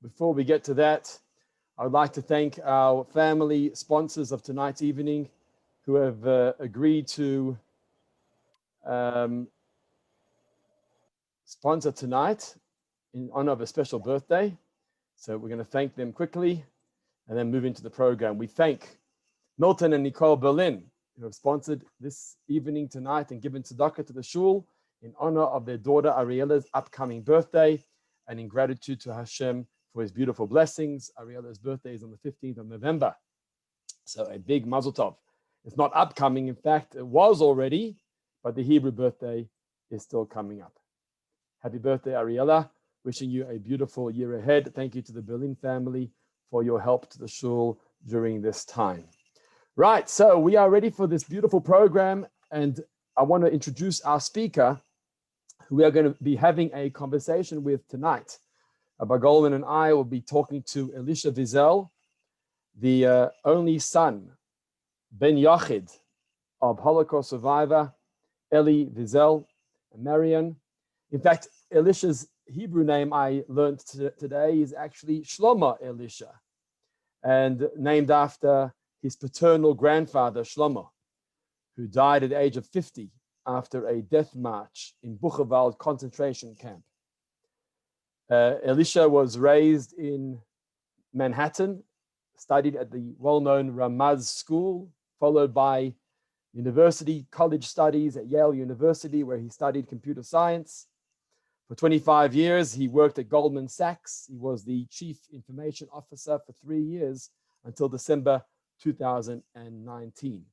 before we get to that, I would like to thank our family sponsors of tonight's evening who have agreed to sponsor tonight in honor of a special birthday. So we're going to thank them quickly and then move into the program. We thank Milton and Nicole Berlin, who have sponsored this evening tonight and given tzedakah to the shul in honor of their daughter Ariela's upcoming birthday and in gratitude to Hashem for his beautiful blessings. Ariela's birthday is on the 15th of November. So a big mazel tov. It's not upcoming. In fact, it was already, but the Hebrew birthday is still coming up. Happy birthday, Ariela. Wishing you a beautiful year ahead. Thank you to the Berlin family for your help to the shul during this time. Right, so we are ready for this beautiful program, and I want to introduce our speaker, who we are going to be having a conversation with tonight. Rabbi Goldman and I will be talking to Elisha Wiesel, the only son, Ben Yachid, of Holocaust survivor Eli Wiesel and Marion. In fact, Elisha's Hebrew name I learned today is actually Shlomo Elisha, and named after his paternal grandfather, Shlomo, who died at the age of 50 after a death march in Buchenwald concentration camp. Elisha was raised in Manhattan, studied at the well-known Ramaz School, followed by university college studies at Yale University, where he studied computer science. For 25 years, he worked at Goldman Sachs. He was the chief information officer for 3 years until December 2019.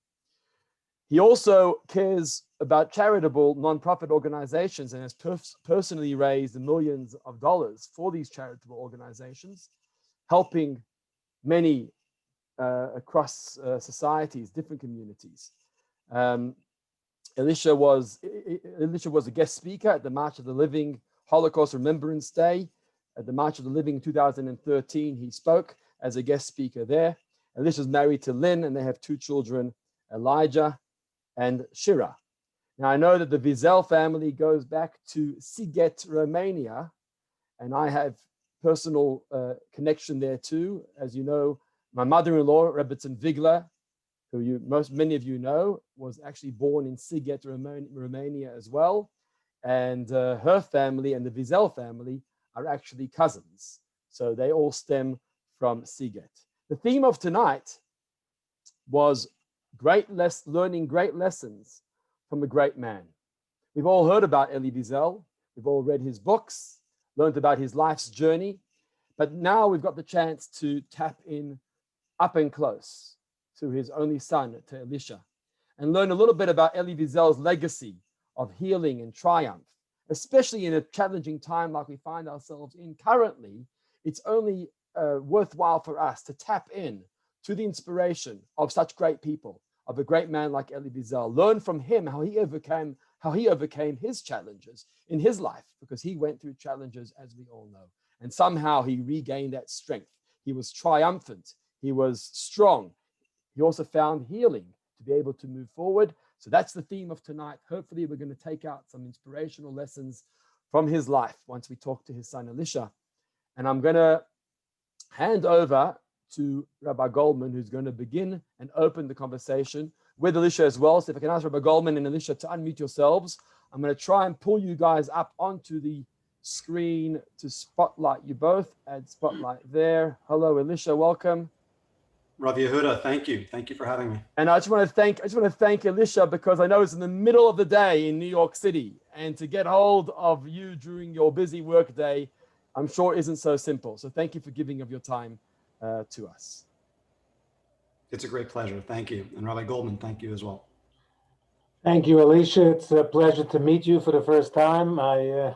He also cares about charitable nonprofit organizations and has personally raised millions of dollars for these charitable organizations, helping many across societies, different communities. Elisha was a guest speaker at the March of the Living Holocaust Remembrance Day. At the March of the Living in 2013, he spoke as a guest speaker there. Elisha is married to Lynn, and they have 2 children, Elijah and Shira. Now, I know that the Wiesel family goes back to Sighet, Romania, and I have personal connection there too. As you know, my mother-in-law, Rebbetzin Vigler, who many of you know, was actually born in Sighet, Romania as well. And her family and the Wiesel family are actually cousins. So they all stem from Sighet. The theme of tonight was learning great lessons from a great man. We've all heard about Elie Wiesel. We've all read his books, learned about his life's journey. But now we've got the chance to tap in up and close to his only son, to Elisha, and learn a little bit about Elie Wiesel's legacy of healing and triumph, especially in a challenging time like we find ourselves in currently. It's only worthwhile for us to tap in to the inspiration of such great people, of a great man like Elie Wiesel. Learn from him how he overcame his challenges in his life, because he went through challenges, as we all know. And somehow he regained that strength. He was triumphant. He was strong. He also found healing to be able to move forward. So that's the theme of tonight. Hopefully we're going to take out some inspirational lessons from his life once we talk to his son Elisha. And I'm going to hand over to Rabbi Goldman, who's going to begin and open the conversation with Elisha as well. So if I can ask Rabbi Goldman and Elisha to unmute yourselves, I'm going to try and pull you guys up onto the screen to spotlight you both. Add spotlight there. Hello, Elisha, welcome. Rav Yehuda, thank you. Thank you for having me. And I just want to thank Elisha, because I know it's in the middle of the day in New York City, and to get hold of you during your busy work day, I'm sure isn't so simple. So thank you for giving of your time to us. It's a great pleasure. Thank you. And Rabbi Goldman, thank you as well. Thank you, Elisha. It's a pleasure to meet you for the first time. I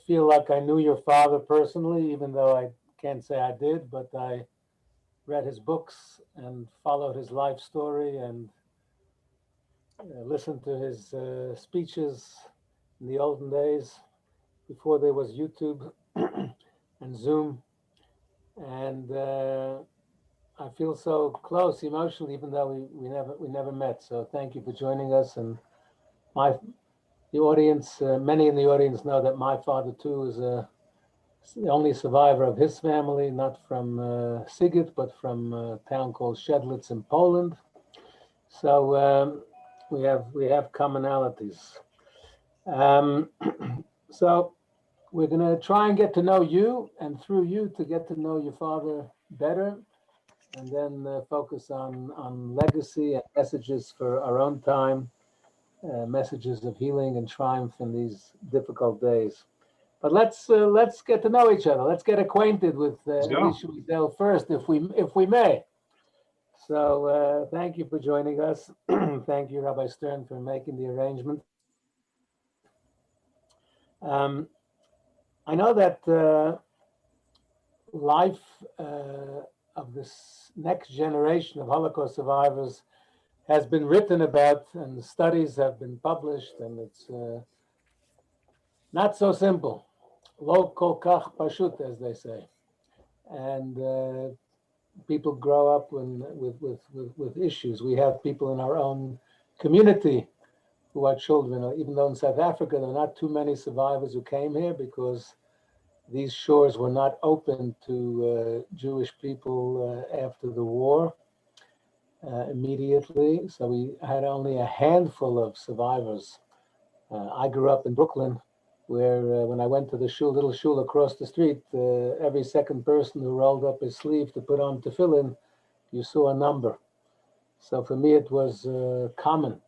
feel like I knew your father personally, even though I can't say I did, but I read his books and followed his life story and listened to his speeches in the olden days before there was YouTube and Zoom. And I feel so close emotionally, even though we never met. So thank you for joining us. And the audience, many in the audience know that my father too is a the only survivor of his family, not from Sigit, but from a town called Shedlitz in Poland. So we have commonalities. So we're going to try and get to know you, and through you to get to know your father better, and then focus on legacy and messages for our own time, messages of healing and triumph in these difficult days. But let's get to know each other. Let's get acquainted with Elisha Wiesel first, if we may. So thank you for joining us. Thank you, Rabbi Stern, for making the arrangement. I know that life of this next generation of Holocaust survivors has been written about, and studies have been published, and it's not so simple. Lo kol kach pashut, as they say. And people grow up with issues. We have people in our own community who are children, even though in South Africa there are not too many survivors who came here because these shores were not open to Jewish people after the war immediately. So we had only a handful of survivors. I grew up in Brooklyn, where when I went to the little shul across the street, every second person who rolled up his sleeve to put on tefillin, you saw a number. So for me, it was common.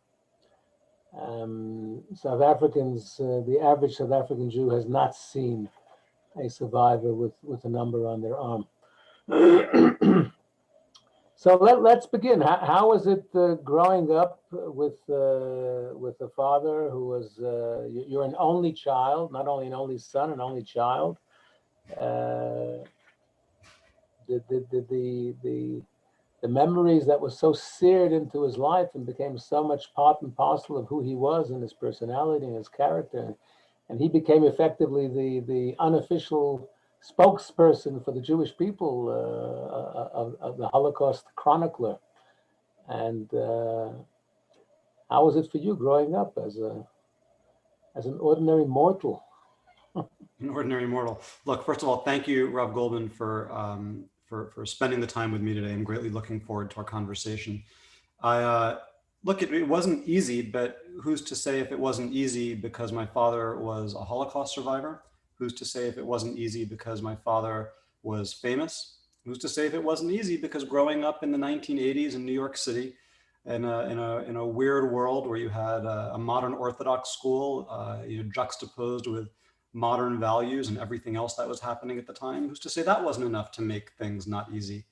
South Africans, the average South African Jew has not seen a survivor with a number on their arm. So let's begin. How was it growing up with a father who was, you're an only child, not only an only son, an only child. The memories that were so seared into his life and became so much part and parcel of who he was and his personality and his character. And he became effectively the unofficial spokesperson for the Jewish people of the Holocaust chronicler. And how was it for you growing up as an ordinary mortal? An ordinary mortal. Look, first of all, thank you, Rob Goldman, for spending the time with me today. I'm greatly looking forward to our conversation. Look, it wasn't easy, but who's to say if it wasn't easy because my father was a Holocaust survivor? Who's to say if it wasn't easy because my father was famous? Who's to say if it wasn't easy because growing up in the 1980s in New York City, in a weird world where you had a modern Orthodox school, juxtaposed with modern values and everything else that was happening at the time, who's to say that wasn't enough to make things not easy?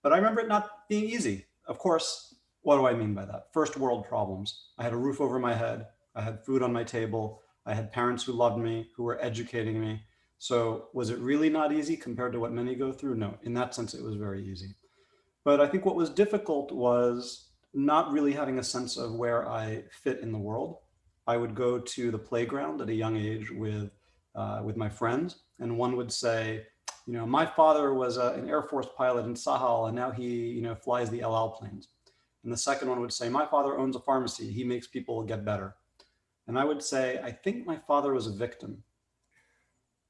But I remember it not being easy. Of course, what do I mean by that? First world problems. I had a roof over my head. I had food on my table. I had parents who loved me, who were educating me. So was it really not easy compared to what many go through? No, in that sense, it was very easy. But I think what was difficult was not really having a sense of where I fit in the world. I would go to the playground at a young age with my friends, and one would say, my father was an Air Force pilot in Sahel, and now he, flies the El Al planes. And the second one would say, my father owns a pharmacy. He makes people get better. And I would say, I think my father was a victim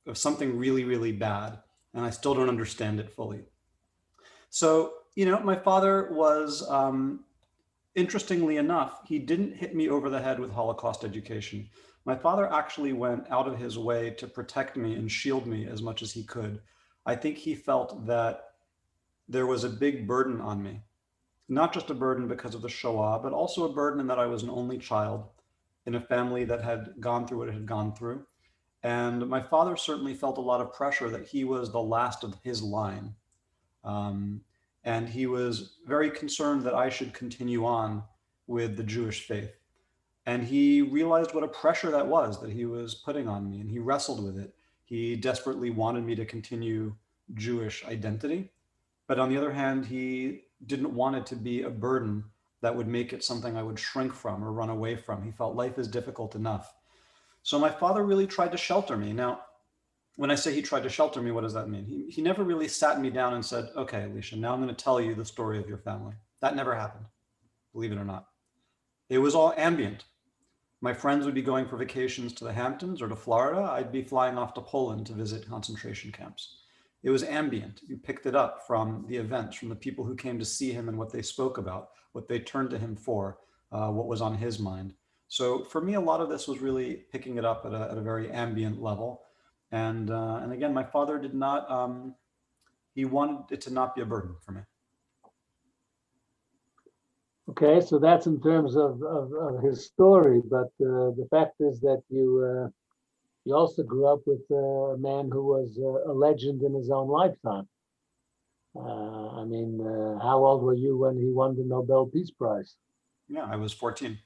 of something really, really bad, and I still don't understand it fully. So, my father was, interestingly enough, he didn't hit me over the head with Holocaust education. My father actually went out of his way to protect me and shield me as much as he could. I think he felt that there was a big burden on me, not just a burden because of the Shoah, but also a burden in that I was an only child in a family that had gone through what it had gone through. And my father certainly felt a lot of pressure that he was the last of his line. And he was very concerned that I should continue on with the Jewish faith. And he realized what a pressure that was that he was putting on me, and he wrestled with it. He desperately wanted me to continue Jewish identity. But on the other hand, he didn't want it to be a burden that would make it something I would shrink from or run away from. He felt life is difficult enough. So my father really tried to shelter me. Now, when I say he tried to shelter me, what does that mean? He never really sat me down and said, okay, Elisha, now I'm going to tell you the story of your family. That never happened, believe it or not. It was all ambient. my friends would be going for vacations to the Hamptons or to Florida. I'd be flying off to Poland to visit concentration camps. It was ambient. You picked it up from the events, from the people who came to see him and what they spoke about, what they turned to him for, what was on his mind. So for me, a lot of this was really picking it up at a very ambient level. And again, my father did not, he wanted it to not be a burden for me. Okay, so that's in terms of his story, but the fact is that you also grew up with a man who was a legend in his own lifetime. I mean, how old were you when he won the Nobel Peace Prize? Yeah, I was 14.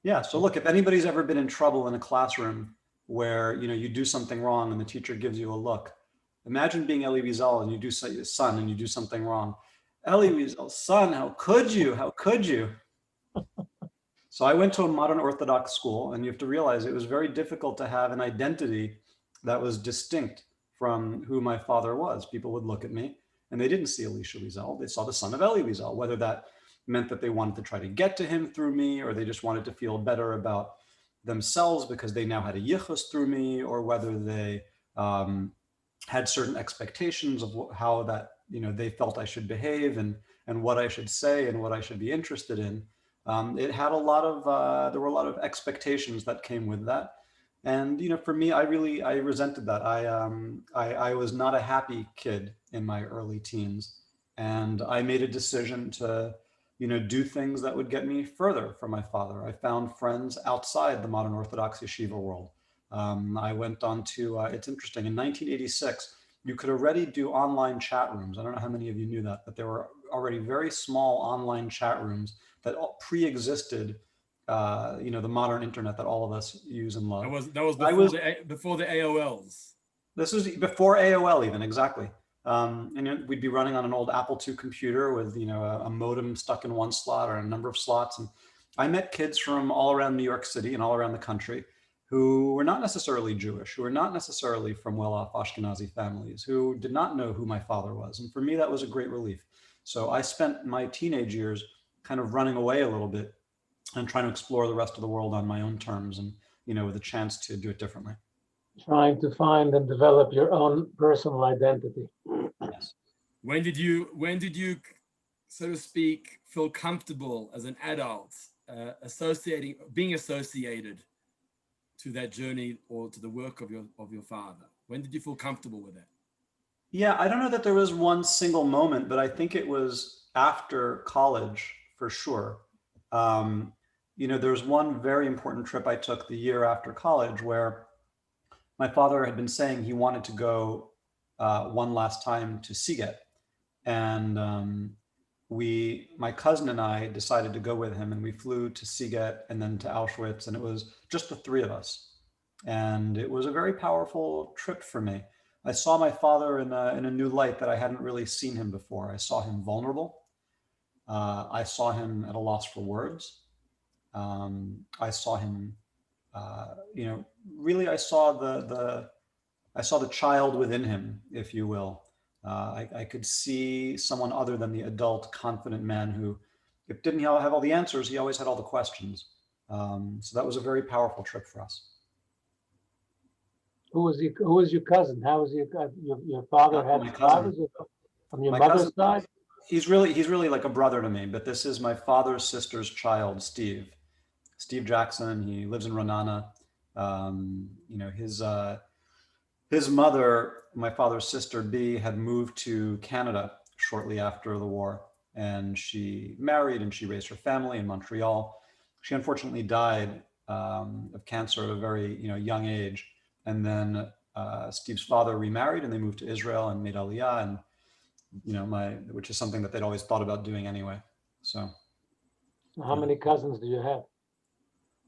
Yeah, so look, if anybody's ever been in trouble in a classroom where, you know, you do something wrong and the teacher gives you a look, imagine being Elie Wiesel and you do son and you do something wrong. Elie Wiesel, son, how could you? How could you? So I went to a modern Orthodox school, and you have to realize it was very difficult to have an identity that was distinct from who my father was. People would look at me and they didn't see Elisha Wiesel. They saw the son of Elie Wiesel, whether that meant that they wanted to try to get to him through me, or they just wanted to feel better about themselves because they now had a yichus through me, or whether they had certain expectations of how that, you know, they felt I should behave and what I should say and what I should be interested in. It had a lot of, there were a lot of expectations that came with that. And, you know, for me, I resented that. I was not a happy kid in my early teens. And I made a decision to, you know, do things that would get me further from my father. I found friends outside the modern Orthodox yeshiva world. I went on to, it's interesting, in 1986, you could already do online chat rooms. I don't know how many of you knew that, but there were already very small online chat rooms that pre-existed, you know, the modern internet that all of us use and love. That was before the AOLs. This was before AOL even, exactly. And we'd be running on an old Apple II computer with, you know, a modem stuck in one slot or a number of slots. And I met kids from all around New York City and all around the country who were not necessarily Jewish, who were not necessarily from well-off Ashkenazi families, who did not know who my father was. And for me, that was a great relief. So I spent my teenage years kind of running away a little bit and trying to explore the rest of the world on my own terms, and, you know, with a chance to do it differently. Trying to find and develop your own personal identity. Yes. When did you, so to speak, feel comfortable as an adult being associated to that journey or to the work of your father? When did you feel comfortable with that? Yeah, I don't know that there was one single moment, but I think it was after college for sure. You know, there was one very important trip I took the year after college where my father had been saying he wanted to go one last time to Siget. And my cousin and I decided to go with him, and we flew to Siget and then to Auschwitz, and it was just the three of us. And it was a very powerful trip for me. I saw my father in a new light that I hadn't really seen him before. I saw him vulnerable. I saw him at a loss for words. I saw him, you know, really, I saw the child within him, if you will. I could see someone other than the adult, confident man who, if didn't have all the answers, he always had all the questions. So that was a very powerful trip for us. Who was your cousin? How was your father had fathers from your mother's side? He's really like a brother to me, but this is my father's sister's child, Steve Jackson. He lives in Renana. You know, his mother, my father's sister, B, had moved to Canada shortly after the war, and she married and she raised her family in Montreal. She unfortunately died of cancer at a very, you know, young age. And then Steve's father remarried, and they moved to Israel and made Aliyah, and, you know, which is something that they'd always thought about doing anyway. So how many cousins do you have?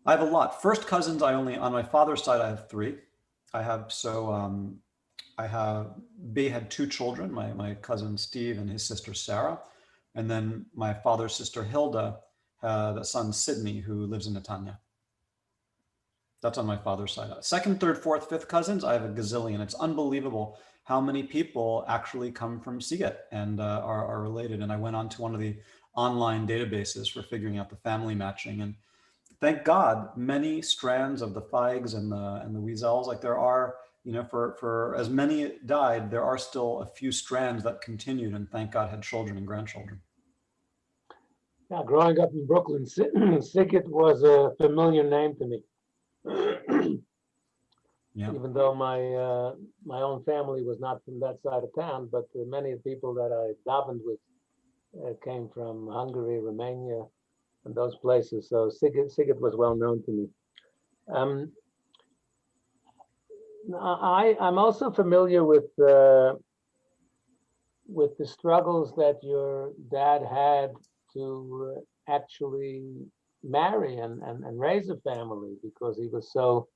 I have a lot. First cousins, on my father's side, I have three. B had two children, my cousin Steve and his sister Sarah. And then my father's sister Hilda had a son, Sydney, who lives in Netanya. That's on my father's side. Second, third, fourth, fifth cousins, I have a gazillion. It's unbelievable how many people actually come from Siget and are related. And I went on to one of the online databases for figuring out the family matching. And thank God, many strands of the Feigs and the Wiesels, like there are, you know, for as many died, there are still a few strands that continued, and thank God had children and grandchildren. Yeah, growing up in Brooklyn, Sigget was a familiar name to me. Yeah. Even though my own family was not from that side of town, but many people that I davened with came from Hungary, Romania, and those places. So Sigget was well known to me. I'm also familiar with the struggles that your dad had to actually marry and raise a family, because he was so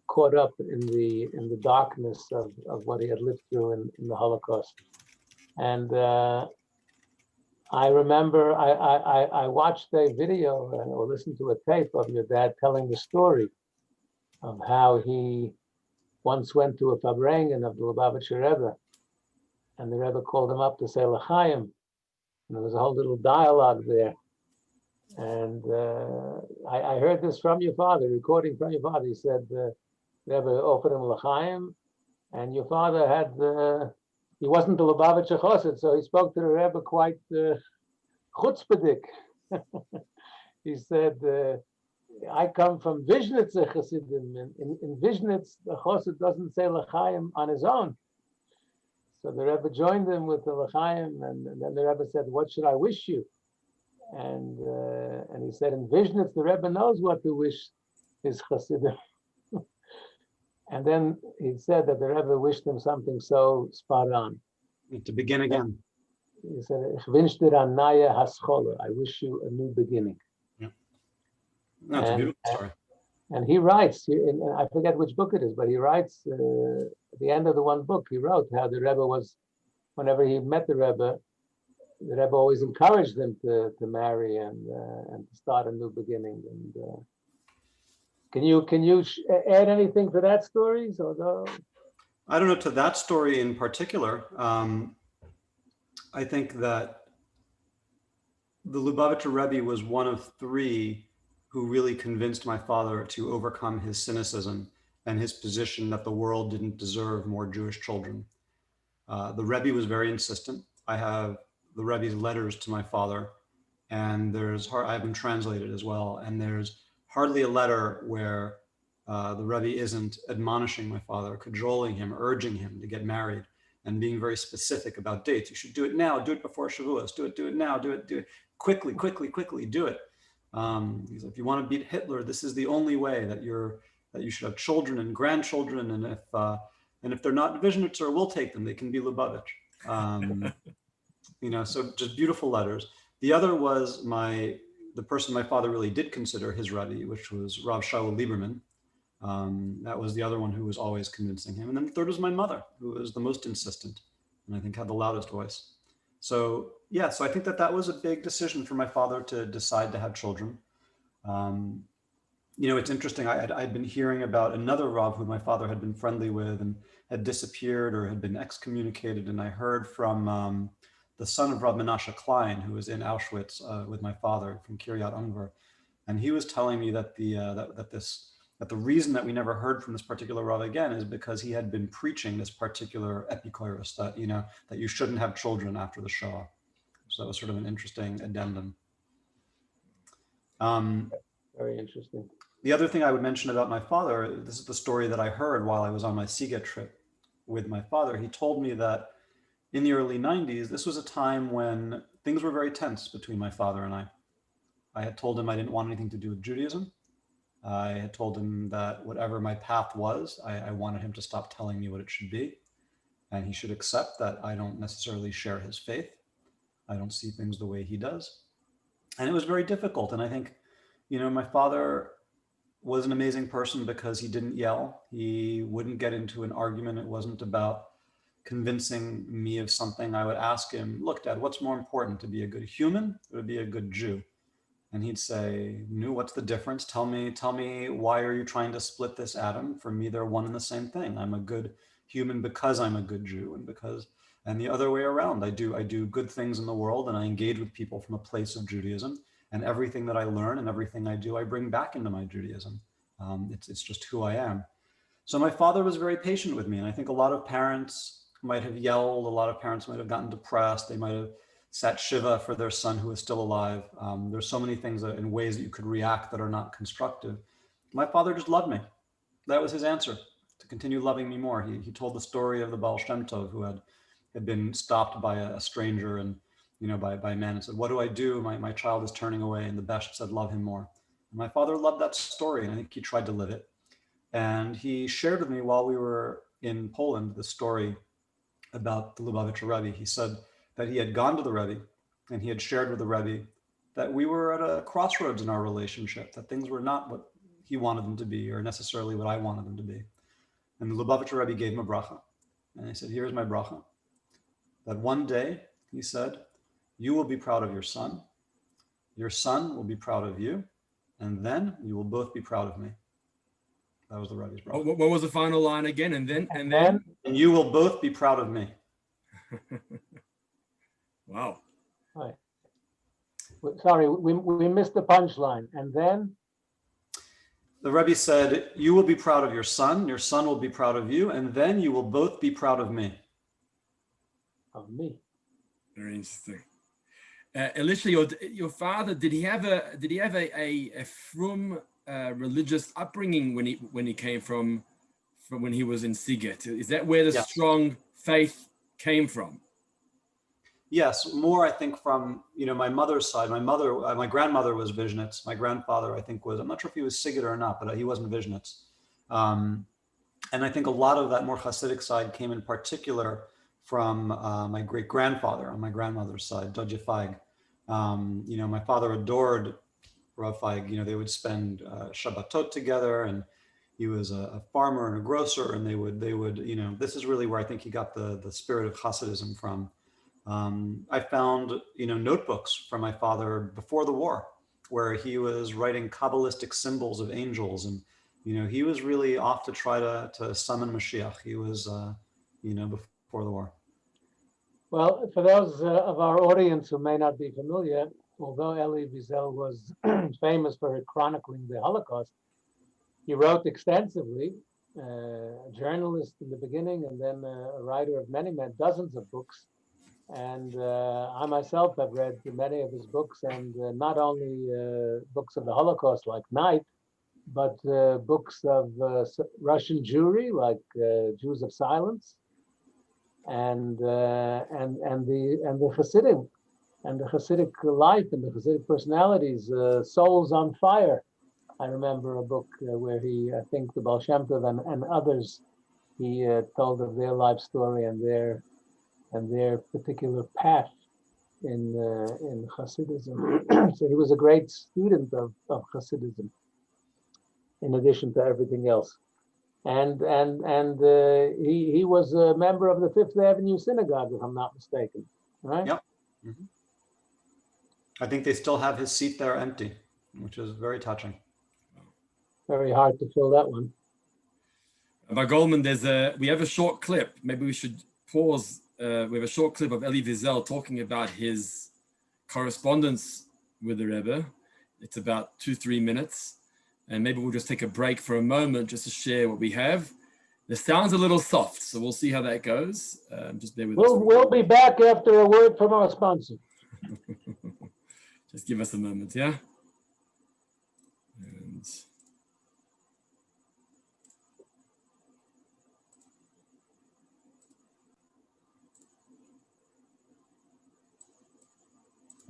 caught up in the darkness of what he had lived through in the Holocaust. And I remember I watched a video or listened to a tape of your dad telling the story of how he once went to a Farbrengen of the Lubavitcher Rebbe, and the Rebbe called him up to say L'chaim. And there was a whole little dialogue there. And I heard this from your father, recording from your father. He said, Rebbe offered him L'chaim, and your father had, he wasn't the Lubavitcher Chosid, so he spoke to the Rebbe quite chutzpahdik. He said, I come from Vishnitzer Chassidim. In Vishnitz, the Chosid doesn't say L'chaim on his own. So the Rebbe joined him with the L'chaim, and then the Rebbe said, what should I wish you? And he said, in Vishnitz, the Rebbe knows what to wish his Chassidim. And then he said that the Rebbe wished him something so spot on. To begin again. He said, Ich wünsch dir an neue Haschole. I wish you a new beginning. Yeah. No, it's a beautiful story. And he writes, I forget which book it is, but he writes at the end of the one book, he wrote how the Rebbe was, whenever he met the Rebbe always encouraged him to marry and to start a new beginning. And can you add anything to that story? I don't know, to that story in particular. I think that the Lubavitcher Rebbe was one of three who really convinced my father to overcome his cynicism and his position that the world didn't deserve more Jewish children. The Rebbe was very insistent. I have the Rebbe's letters to my father, and I have them translated as well, and there's hardly a letter where the Rebbe isn't admonishing my father, cajoling him, urging him to get married, and being very specific about dates. You should do it now, do it before Shavuos, do it now, do it quickly, do it. He's like, if you want to beat Hitler, this is the only way that you should have children and grandchildren, and if they're not Vishnitzer, we'll take them. They can be Lubavitch. So just beautiful letters. The other was the person my father really did consider his Rebbe, which was Rav Shaul Lieberman. That was the other one who was always convincing him. And then the third was my mother, who was the most insistent and I think had the loudest voice. So yeah, so I think that was a big decision for my father to decide to have children. It's interesting. I'd been hearing about another Rav who my father had been friendly with and had disappeared or had been excommunicated. And I heard from the son of Rav Menashe Klein, who was in Auschwitz with my father from Kiryat Ungvar. And he was telling me that the reason that we never heard from this particular Rav again is because he had been preaching this particular epikoros that you shouldn't have children after the Shoah. So that was sort of an interesting addendum. Very interesting. The other thing I would mention about my father, this is the story that I heard while I was on my Siget trip with my father. He told me that in the early 90s, this was a time when things were very tense between my father and I. I had told him I didn't want anything to do with Judaism. I had told him that whatever my path was, I wanted him to stop telling me what it should be. And he should accept that I don't necessarily share his faith. I don't see things the way he does. And it was very difficult. And I think, my father was an amazing person because he didn't yell. He wouldn't get into an argument. It wasn't about convincing me of something. I would ask him, look, Dad, what's more important, to be a good human or to be a good Jew? And he'd say, no, what's the difference? Tell me, why are you trying to split this atom? For me, they're one and the same thing. I'm a good human because I'm a good Jew, and the other way around. I do good things in the world, and I engage with people from a place of Judaism. And everything that I learn and everything I do, I bring back into my Judaism. It's just who I am. So my father was very patient with me. And I think a lot of parents might have yelled. A lot of parents might have gotten depressed. They might have sat Shiva for their son who is still alive. There's so many things and ways that you could react that are not constructive. My father just loved me. That was his answer, to continue loving me more. He told the story of the Baal Shem Tov who had been stopped by a stranger and, by a man, and said, "What do I do? My child is turning away." And the Besh said, "Love him more." And my father loved that story, and I think he tried to live it. And he shared with me while we were in Poland the story about the Lubavitcher Rebbe. He said that he had gone to the Rebbe and he had shared with the Rebbe that we were at a crossroads in our relationship, that things were not what he wanted them to be or necessarily what I wanted them to be. And the Lubavitcher Rebbe gave him a bracha. And he said, "Here's my bracha. That one day," he said, "you will be proud of your son will be proud of you, and then you will both be proud of me." That was the Rebbe's bracha. What was the final line again? And then? "And you will both be proud of me." Wow. Right. Sorry, we missed the punchline. And then? The Rebbe said, "You will be proud of your son will be proud of you, and then you will both be proud of me." Of me. Very interesting. Elisha, your father, did he have a frum religious upbringing when he came from when he was in Siget? Is that where the Yes. strong faith came from? Yes, more I think from my mother's side. My grandmother was Vishnitz. My grandfather, I think, I'm not sure if he was Siget or not, but he wasn't Vishnitz. And I think a lot of that more Hasidic side came in particular from my great grandfather on my grandmother's side, Dodje Feig. My father adored Rav Feig. They would spend Shabbatot together, and he was a farmer and a grocer, and they would this is really where I think he got the spirit of Hasidism from. I found notebooks from my father before the war where he was writing Kabbalistic symbols of angels, and he was really off to try to summon Mashiach. He was before the war. Well, for those of our audience who may not be familiar, although Elie Wiesel was famous for chronicling the Holocaust, he wrote extensively, a journalist in the beginning, and then a writer of many dozens of books. And I myself have read many of his books, and not only books of the Holocaust like Night, but books of Russian Jewry like Jews of Silence, and the Hasidim, and the Hasidic life and the Hasidic personalities, Souls on Fire. I remember a book where I think the Baal Shem Tov and others, he told of their life story and their particular path in Hasidism. So he was a great student of Hasidism, in addition to everything else. And he was a member of the Fifth Avenue Synagogue, if I'm not mistaken, right? Yep. Mm-hmm. I think they still have his seat there empty, which is very touching. Very hard to fill that one. By Goldman, we have a short clip. Maybe we should pause. We have a short clip of Elie Wiesel talking about his correspondence with the Rebbe. It's about 2-3 minutes. And maybe we'll just take a break for a moment just to share what we have. The sound's a little soft, so we'll see how that goes. Just bear with us. We'll be back after a word from our sponsor. Just give us a moment, yeah? And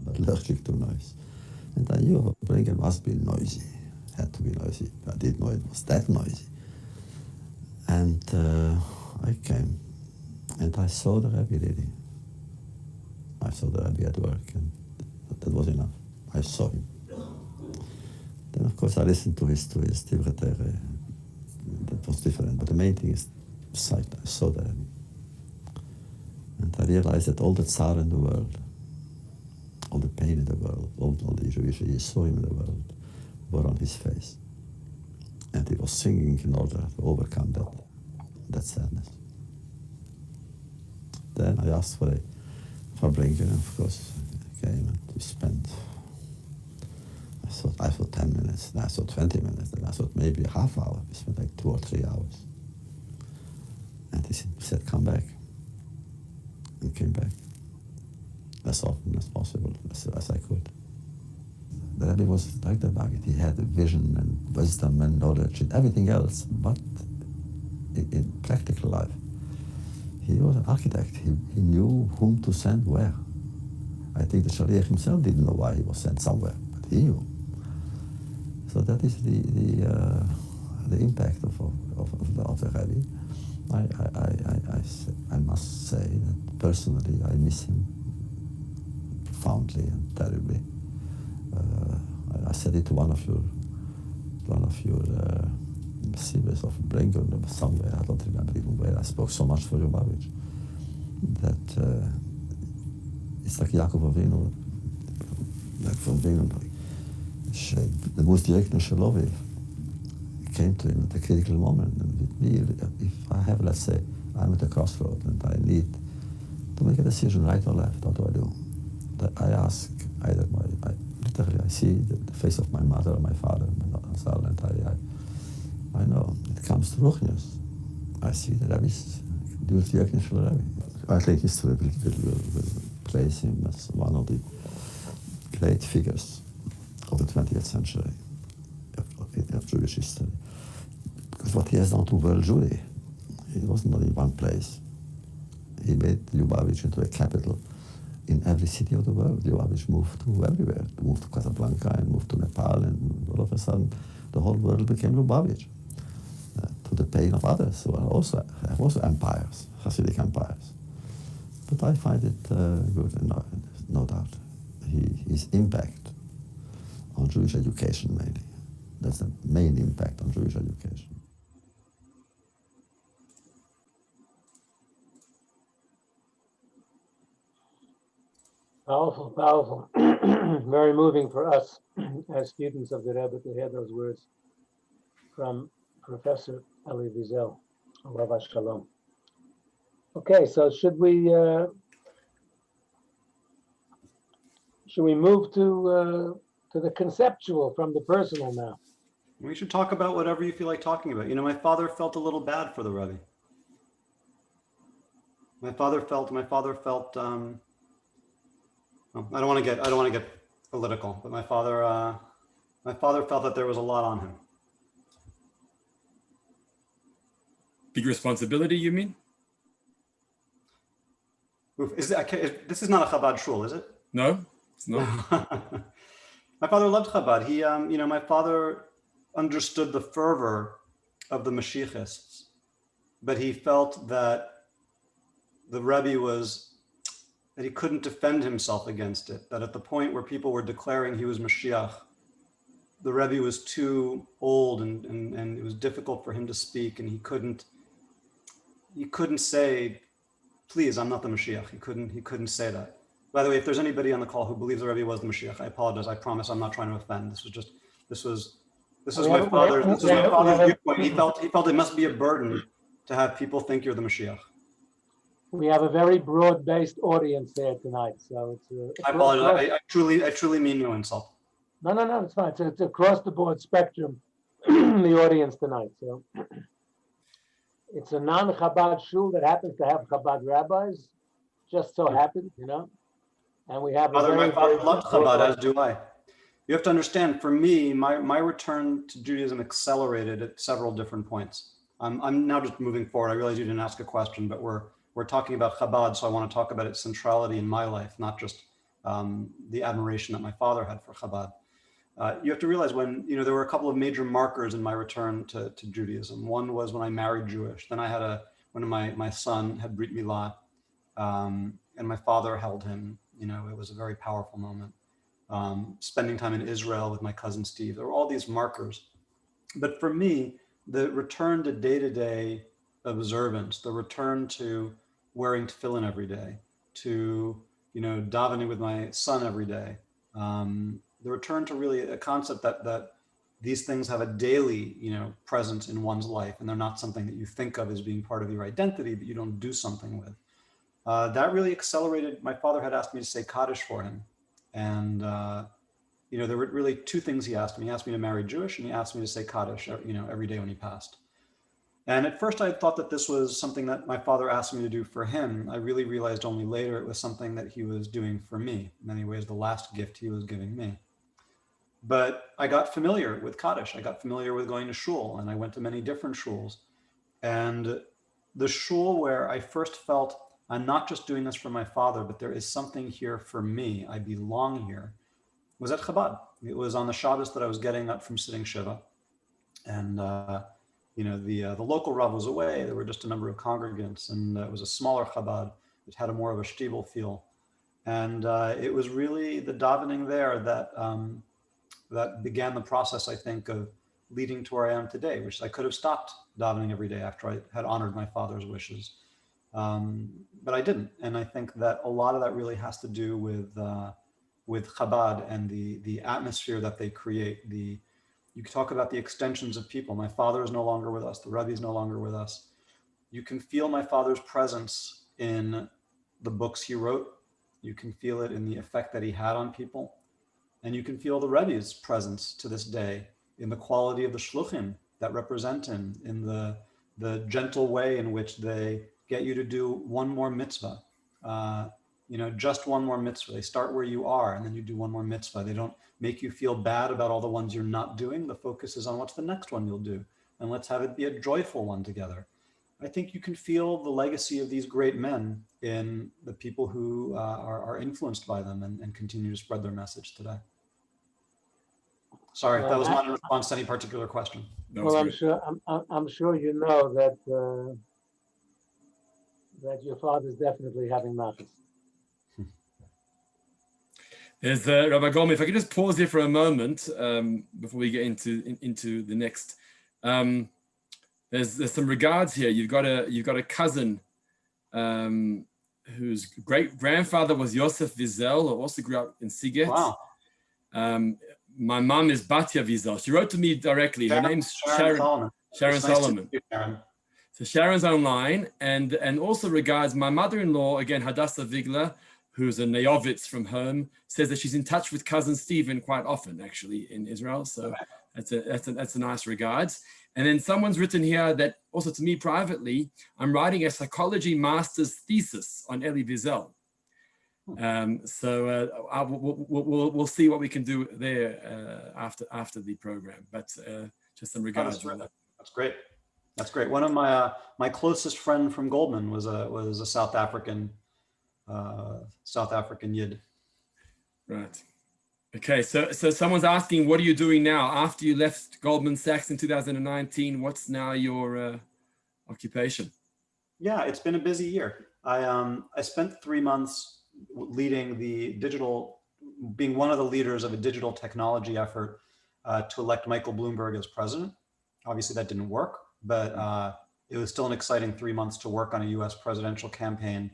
but allergic to noise. And I knew Brinker must be noisy, had to be noisy. I didn't know it was that noisy. And I came, and I saw the Rebbe really. I saw the Rebbe at work, and that was enough. I saw him. Then, of course, I listened to his Divrei Torah. That was different, but the main thing is sight. I saw the Rebbe. And I realized that all the tsar in the world, all the pain in the world, all the Jewish saw him in the world, were on his face. And he was singing in order to overcome that sadness. Then I asked for Brinker, and of course, I came and we spent I thought 10 minutes, then I thought 20 minutes, then I thought maybe a half hour. We spent like 2 or 3 hours. And he said, come back. And came back as often as possible, as I could. The Rebbe was like the Maggid. He had a vision and wisdom and knowledge and everything else, but in practical life, he was an architect. He knew whom to send where. I think the Shaliach himself didn't know why he was sent somewhere, but he knew. So that is the impact of the Rebbe. I must say that personally I miss him profoundly and terribly. I said it to one of your messivas of Brengen somewhere, I don't remember even where. I spoke so much for Lubavitch that it's like Yaakov Avinu, like from Avinu, the most direct Shalovi came to him at a critical moment. And with me, if I have, let's say, I'm at a crossroad and I need to make a decision, right or left, what do I do? That I ask either literally I see the face of my mother or my father, and I know it comes to Ruchnius. I see the Rebbe's dual Rebbe. I think history will place him as one of the great figures of the 20th century of Jewish history. Because what he has done to world Jewry, it wasn't only one place. He made Lubavitch into a capital in every city of the world. Lubavitch moved to everywhere. Moved to Casablanca and moved to Nepal, and all of a sudden the whole world became Lubavitch. To the pain of others who are also empires, Hasidic empires. But I find it good, and no doubt. His impact on Jewish education mainly. That's the main impact on Jewish education. Powerful, powerful. Very moving for us as students of the Rebbe to hear those words from Professor Elie Wiesel, Alav Shalom. Okay, so should we move to the conceptual from the personal now? We should talk about whatever you feel like talking about. You know, my father felt a little bad for the Rebbe. My father felt. I don't want to get political, but my father felt that there was a lot on him. Big responsibility, you mean? This is not a Chabad shul, is it? No, it's not. My father loved Chabad. He, my father understood the fervor of the Mashiachists, but he felt that the Rebbe that he couldn't defend himself against it, that at the point where people were declaring he was Mashiach, the Rebbe was too old and it was difficult for him to speak, and he couldn't say, please, I'm not the Mashiach. He couldn't say that. By the way, if there's anybody on the call who believes the Rebbe was the Mashiach, I apologize. I promise I'm not trying to offend. This was my father's viewpoint. He felt it must be a burden to have people think you're the Mashiach. We have a very broad-based audience there tonight, so it's. I apologize. I truly mean no insult. No, it's fine. It's across the board spectrum, the audience tonight. So it's a non-Chabad shul that happens to have Chabad rabbis. Just so happens, and we have. My father loved Chabad, as do I. You have to understand. For me, my return to Judaism accelerated at several different points. I'm now just moving forward. I realize you didn't ask a question, but we're talking about Chabad, so I want to talk about its centrality in my life, not just the admiration that my father had for Chabad. You have to realize when, there were a couple of major markers in my return to Judaism. One was when I married Jewish. Then I had when my son had Brit Milah, and my father held him. It was a very powerful moment. Spending time in Israel with my cousin Steve. There were all these markers. But for me, the return to day-to-day observance, the return to wearing tefillin every day, to davening with my son every day, the return to really a concept that these things have a daily presence in one's life, and they're not something that you think of as being part of your identity, but you don't do something with. That really accelerated. My father had asked me to say Kaddish for him, and there were really two things he asked me. He asked me to marry Jewish, and he asked me to say Kaddish, every day when he passed. And at first I thought that this was something that my father asked me to do for him. I really realized only later it was something that he was doing for me. In many ways, the last gift he was giving me. But I got familiar with Kaddish. I got familiar with going to shul, and I went to many different shuls. And the shul where I first felt, I'm not just doing this for my father, but there is something here for me, I belong here, was at Chabad. It was on the Shabbos that I was getting up from sitting Shiva. And the local Rav was away. There were just a number of congregants, and it was a smaller Chabad. It had a more of a shtiebel feel. And it was really the davening there that began the process, I think, of leading to where I am today, which I could have stopped davening every day after I had honored my father's wishes. But I didn't. And I think that a lot of that really has to do with Chabad and the atmosphere that they create. You can talk about the extensions of people. My father is no longer with us. The Rebbe is no longer with us. You can feel my father's presence in the books he wrote. You can feel it in the effect that he had on people. And you can feel the Rebbe's presence to this day in the quality of the shluchim that represent him, in the gentle way in which they get you to do one more mitzvah. Just one more mitzvah. They start where you are, and then you do one more mitzvah. They don't make you feel bad about all the ones you're not doing. The focus is on what's the next one you'll do, and let's have it be a joyful one together. I think you can feel the legacy of these great men in the people who are influenced by them and continue to spread their message today. Sorry, that was not in response to any particular question. Well, I'm sure you know that your father's definitely having nachas. There's Rabbi Goldman. If I could just pause here for a moment before we get into the next. There's some regards here. You've got a cousin whose great grandfather was Yosef Wiesel, who also grew up in Siget. Wow. My mom is Batya Wiesel. She wrote to me directly. Her name's Sharon Solomon. So Sharon's online, and also regards my mother-in-law, again, Hadassah Vigler, who's a Neovitz from home, says that she's in touch with cousin Stephen quite often, actually, in Israel. So that's a nice regards. And then someone's written here that also to me privately, I'm writing a psychology master's thesis on Elie Wiesel. We'll see what we can do there after the program. But just some regards. That's great. That's great. One of my closest friend from Goldman was a South African Yid. Right. Okay. So someone's asking, what are you doing now after you left Goldman Sachs in 2019? What's now your occupation? Yeah, it's been a busy year. I spent 3 months leading being one of the leaders of a digital technology effort to elect Michael Bloomberg as president. Obviously that didn't work, but it was still an exciting 3 months to work on a US presidential campaign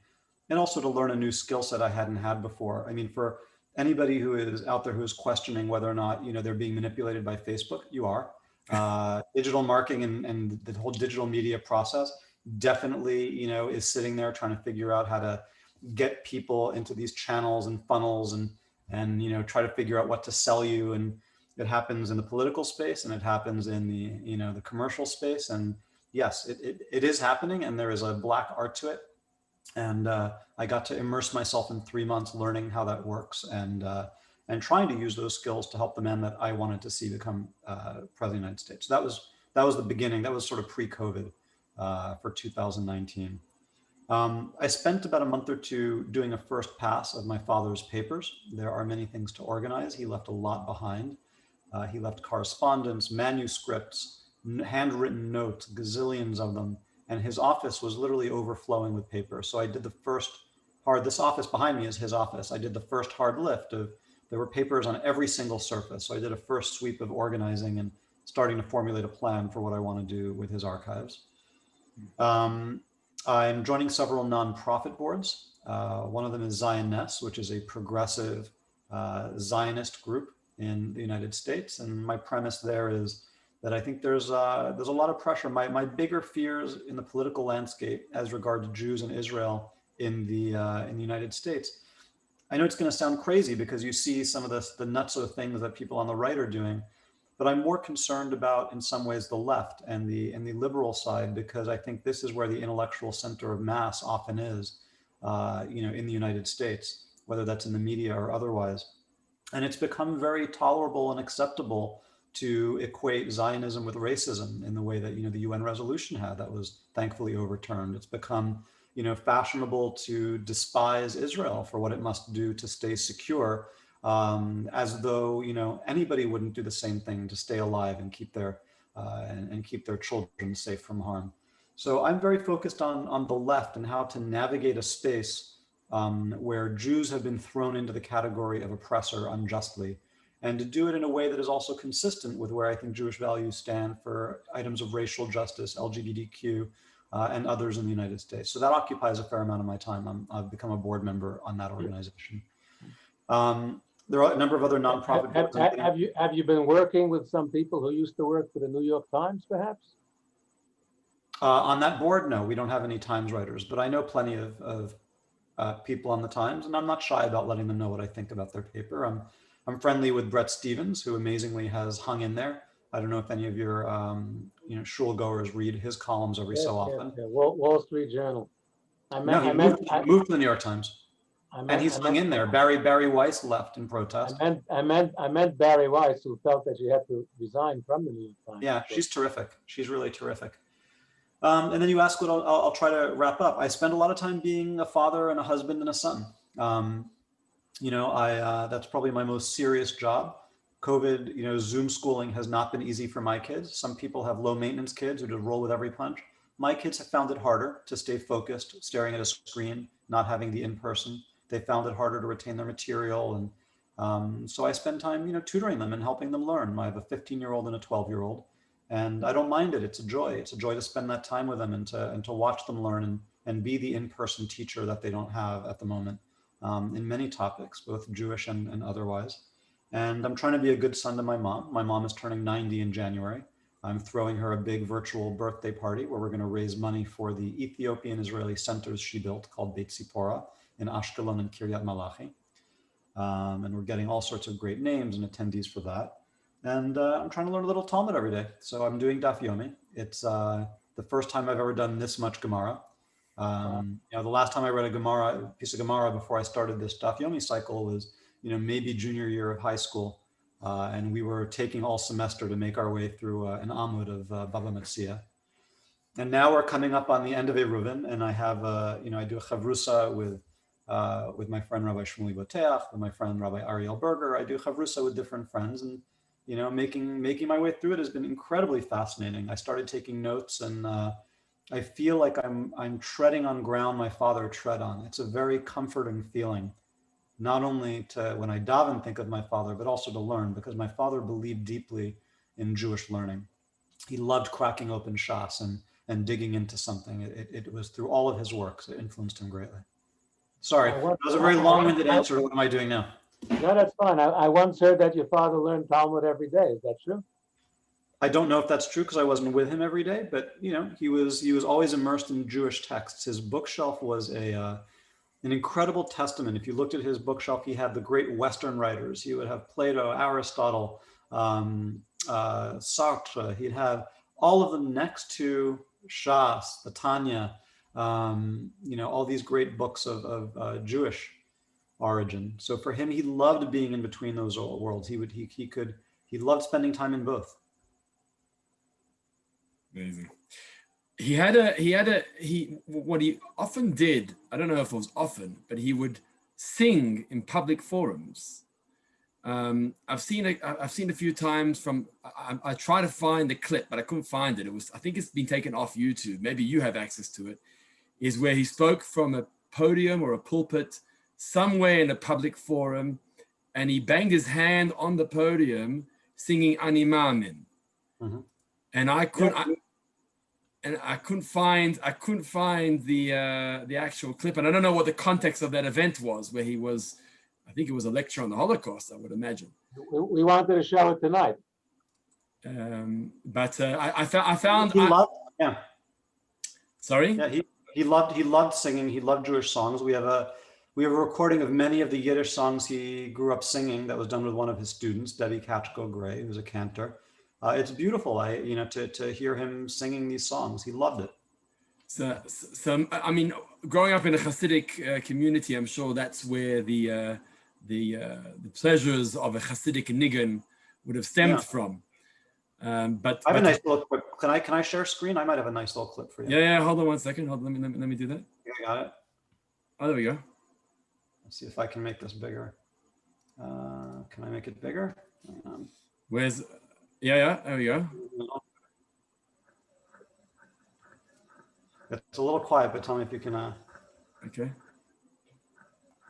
and also to learn a new skill set I hadn't had before. I mean, for anybody who is out there who is questioning whether or not, they're being manipulated by Facebook, you are. Digital marketing and the whole digital media process definitely, is sitting there trying to figure out how to get people into these channels and funnels and try to figure out what to sell you. And it happens in the political space and it happens in the commercial space. And yes, it is happening, and there is a black art to it. And I got to immerse myself in 3 months learning how that works and trying to use those skills to help the man that I wanted to see become president of the United States. So that was the beginning. That was sort of pre-COVID for 2019. I spent about a month or two doing a first pass of my father's papers. There are many things to organize. He left a lot behind. He left correspondence, manuscripts, handwritten notes, gazillions of them. And his office was literally overflowing with paper. So I did the first this office behind me is his office. I did the first hard lift there were papers on every single surface. So I did a first sweep of organizing and starting to formulate a plan for what I want to do with his archives. I'm joining several nonprofit boards. One of them is Zioness, which is a progressive Zionist group in the United States. And my premise there is that I think there's a lot of pressure. My bigger fears in the political landscape as regard to Jews and Israel in the United States I know it's going to sound crazy because you see some of the nutso things that people on the right are doing, but I'm more concerned about, in some ways, the left and the liberal side, because I think this is where the intellectual center of mass often is, in the United States, whether that's in the media or otherwise. And it's become very tolerable and acceptable to equate Zionism with racism in the way that, the UN resolution had that was thankfully overturned. It's become, fashionable to despise Israel for what it must do to stay secure, as though, anybody wouldn't do the same thing to stay alive and keep their children safe from harm. So I'm very focused on the left and how to navigate a space where Jews have been thrown into the category of oppressor unjustly, and to do it in a way that is also consistent with where I think Jewish values stand for items of racial justice, LGBTQ, and others in the United States. So that occupies a fair amount of my time. I've become a board member on that organization. There are a number of other nonprofit boards. Have you been working with some people who used to work for the New York Times, perhaps? On that board, no, we don't have any Times writers, but I know plenty of people on the Times, and I'm not shy about letting them know what I think about their paper. I'm friendly with Brett Stevens, who amazingly has hung in there. I don't know if any of your shul goers read his columns every so often. Yeah. Wall Street Journal. He moved to the New York Times, and he's hung in there. Barry Weiss left in protest. I meant Barry Weiss, who felt that she had to resign from the New York Times. Yeah, she's terrific. She's really terrific. And then you ask what I'll try to wrap up. I spend a lot of time being a father and a husband and a son. That's probably my most serious job. COVID, Zoom schooling has not been easy for my kids. Some people have low maintenance kids who just roll with every punch. My kids have found it harder to stay focused, staring at a screen, not having the in-person. They found it harder to retain their material. And so I spend time, tutoring them and helping them learn. I have a 15-year-old and a 12-year-old. And I don't mind it. It's a joy. It's a joy to spend that time with them and to watch them learn and be the in-person teacher that they don't have at the moment in many topics, both Jewish and otherwise. And I'm trying to be a good son to my mom. My mom is turning 90 in January. I'm throwing her a big virtual birthday party where we're going to raise money for the Ethiopian Israeli centers she built called Beit Zipporah in Ashkelon and Kiryat Malachi. And we're getting all sorts of great names and attendees for that. And I'm trying to learn a little Talmud every day. So I'm doing Daf Yomi. It's the first time I've ever done this much Gemara. The last time I read a piece of Gemara before I started this Daf Yomi cycle was, maybe junior year of high school. And we were taking all semester to make our way through an Amud of Baba Metzia. And now we're coming up on the end of Eruvin, and I have, I do a Chavrusa with my friend Rabbi Shmuley Boteach, with my friend Rabbi Ariel Berger. I do Chavrusa with different friends, and making my way through it has been incredibly fascinating. I started taking notes, and I feel like I'm treading on ground my father tread on. It's a very comforting feeling, not only to, when I daven, think of my father, but also to learn, because my father believed deeply in Jewish learning. He loved cracking open Shas and digging into something. It was through all of his works, it influenced him greatly. Sorry, that was a very long-winded answer to what am I doing now? No, that's fine. I once heard that your father learned Talmud every day. Is that true? I don't know if that's true because I wasn't with him every day, but he was always immersed in Jewish texts. His bookshelf was an incredible testament. If you looked at his bookshelf, he had the great Western writers. He would have Plato, Aristotle, Sartre. He'd have all of them next to Shas, the Tanya, all these great books of Jewish origin. So for him, he loved being in between those worlds. He loved spending time in both. Amazing. What he often did, I don't know if it was often, but he would sing in public forums. I've seen a few times I tried to find the clip, but I couldn't find it. I think it's been taken off YouTube. Maybe you have access to it. Is where he spoke from a podium or a pulpit somewhere in a public forum, and he banged his hand on the podium singing Ani Maamin. Mm-hmm. And I couldn't find the actual clip, and I don't know what the context of that event was. Where he was, I think it was a lecture on the Holocaust, I would imagine. We wanted to show it tonight. But I found. Yeah. Sorry. Yeah, he loved singing. He loved Jewish songs. We have We have a recording of many of the Yiddish songs he grew up singing that was done with one of his students, Debbie Katchko-Gray, who's a cantor. It's beautiful, to hear him singing these songs. He loved it. So I mean, growing up in a Hasidic community, I'm sure that's where the pleasures of a Hasidic niggun would have stemmed from. But I have a nice little clip. Can I share screen? I might have a nice little clip for you. Yeah. Hold on 1 second. Hold on. Let me do that. Yeah, I got it. Oh, there we go. Let's see if I can make this bigger. Can I make it bigger? Hang on. Where's? Yeah. There we go. It's a little quiet, but tell me if you can. Okay.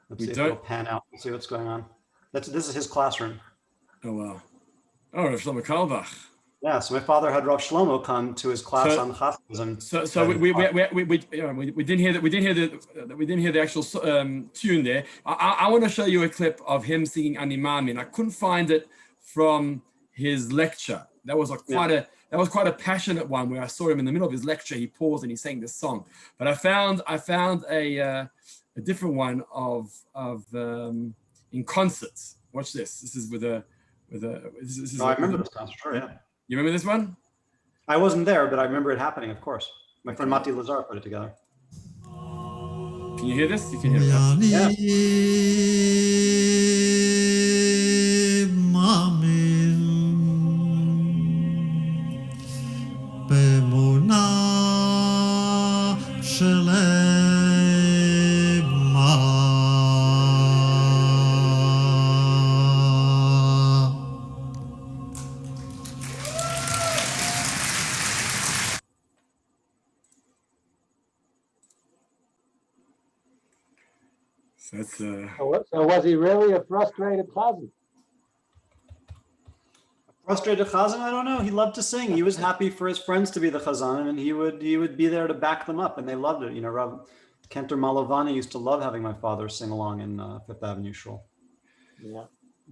Let's see if it'll pan out. Let's see what's going on. This is his classroom. Oh wow. Oh, Rav Shlomo Carlebach. Yeah, so my father had Rav Shlomo come to his class on Hasidism. So we didn't hear the actual tune there. I want to show you a clip of him singing Animami, and I couldn't find it from his lecture. That was quite a passionate one where I saw him in the middle of his lecture. He paused and he sang this song. But I found a different one of in concerts. Watch this. This is with a. I remember this concert. Sure, yeah. You remember this one? I wasn't there, but I remember it happening, of course. My friend Mati Lazar put it together. Can you hear this? You can hear it. Yeah. So was he really a frustrated chazan? Frustrated chazan? I don't know. He loved to sing. He was happy for his friends to be the chazan, and he would be there to back them up, and they loved it. You know, Rav Cantor Malovani used to love having my father sing along in Fifth Avenue Shul. Yeah,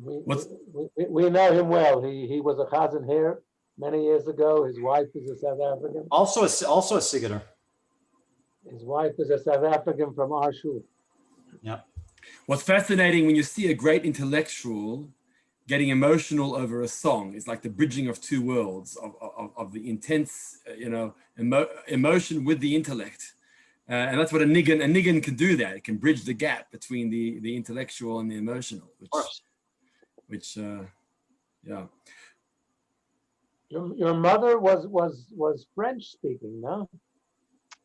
we know him well. He was a chazan here many years ago. His wife is a South African. Also a Sigader. His wife is a South African from our shul. Yeah. What's fascinating when you see a great intellectual getting emotional over a song is like the bridging of two worlds of the intense, emotion with the intellect, and that's what a niggun can do. That it can bridge the gap between the intellectual and the emotional. Yeah. Your mother was French speaking, no?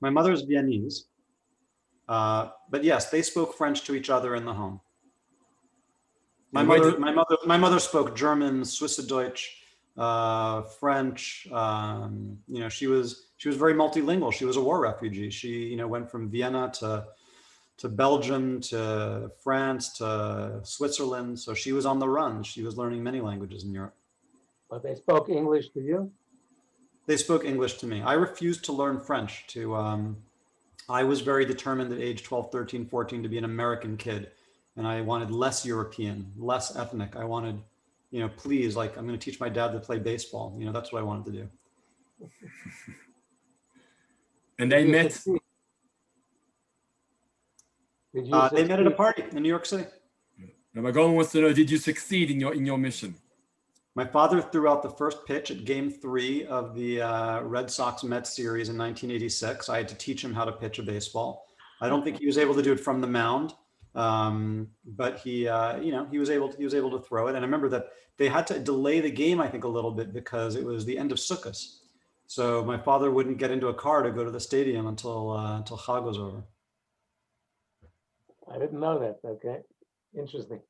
My mother's Viennese. But yes, they spoke French to each other in the home. My mother spoke German, Swisserdeutsch, French. She was very multilingual. She was a war refugee. She went from Vienna to Belgium to France to Switzerland. So she was on the run. She was learning many languages in Europe. But they spoke English to you? They spoke English to me. I refused to learn French. I was very determined at age 12, 13, 14 to be an American kid. And I wanted less European, less ethnic. I wanted, please, like, I'm going to teach my dad to play baseball. That's what I wanted to do. And they met. They met at a party in New York City. Now, my Goldman wants to know, did you succeed in your mission? My father threw out the first pitch at Game 3 of the Red Sox-Mets series in 1986. I had to teach him how to pitch a baseball. I don't think he was able to do it from the mound, but he was able to throw it. And I remember that they had to delay the game, I think, a little bit because it was the end of Sukkot. So my father wouldn't get into a car to go to the stadium until Chag was over. I didn't know that. Okay, interesting.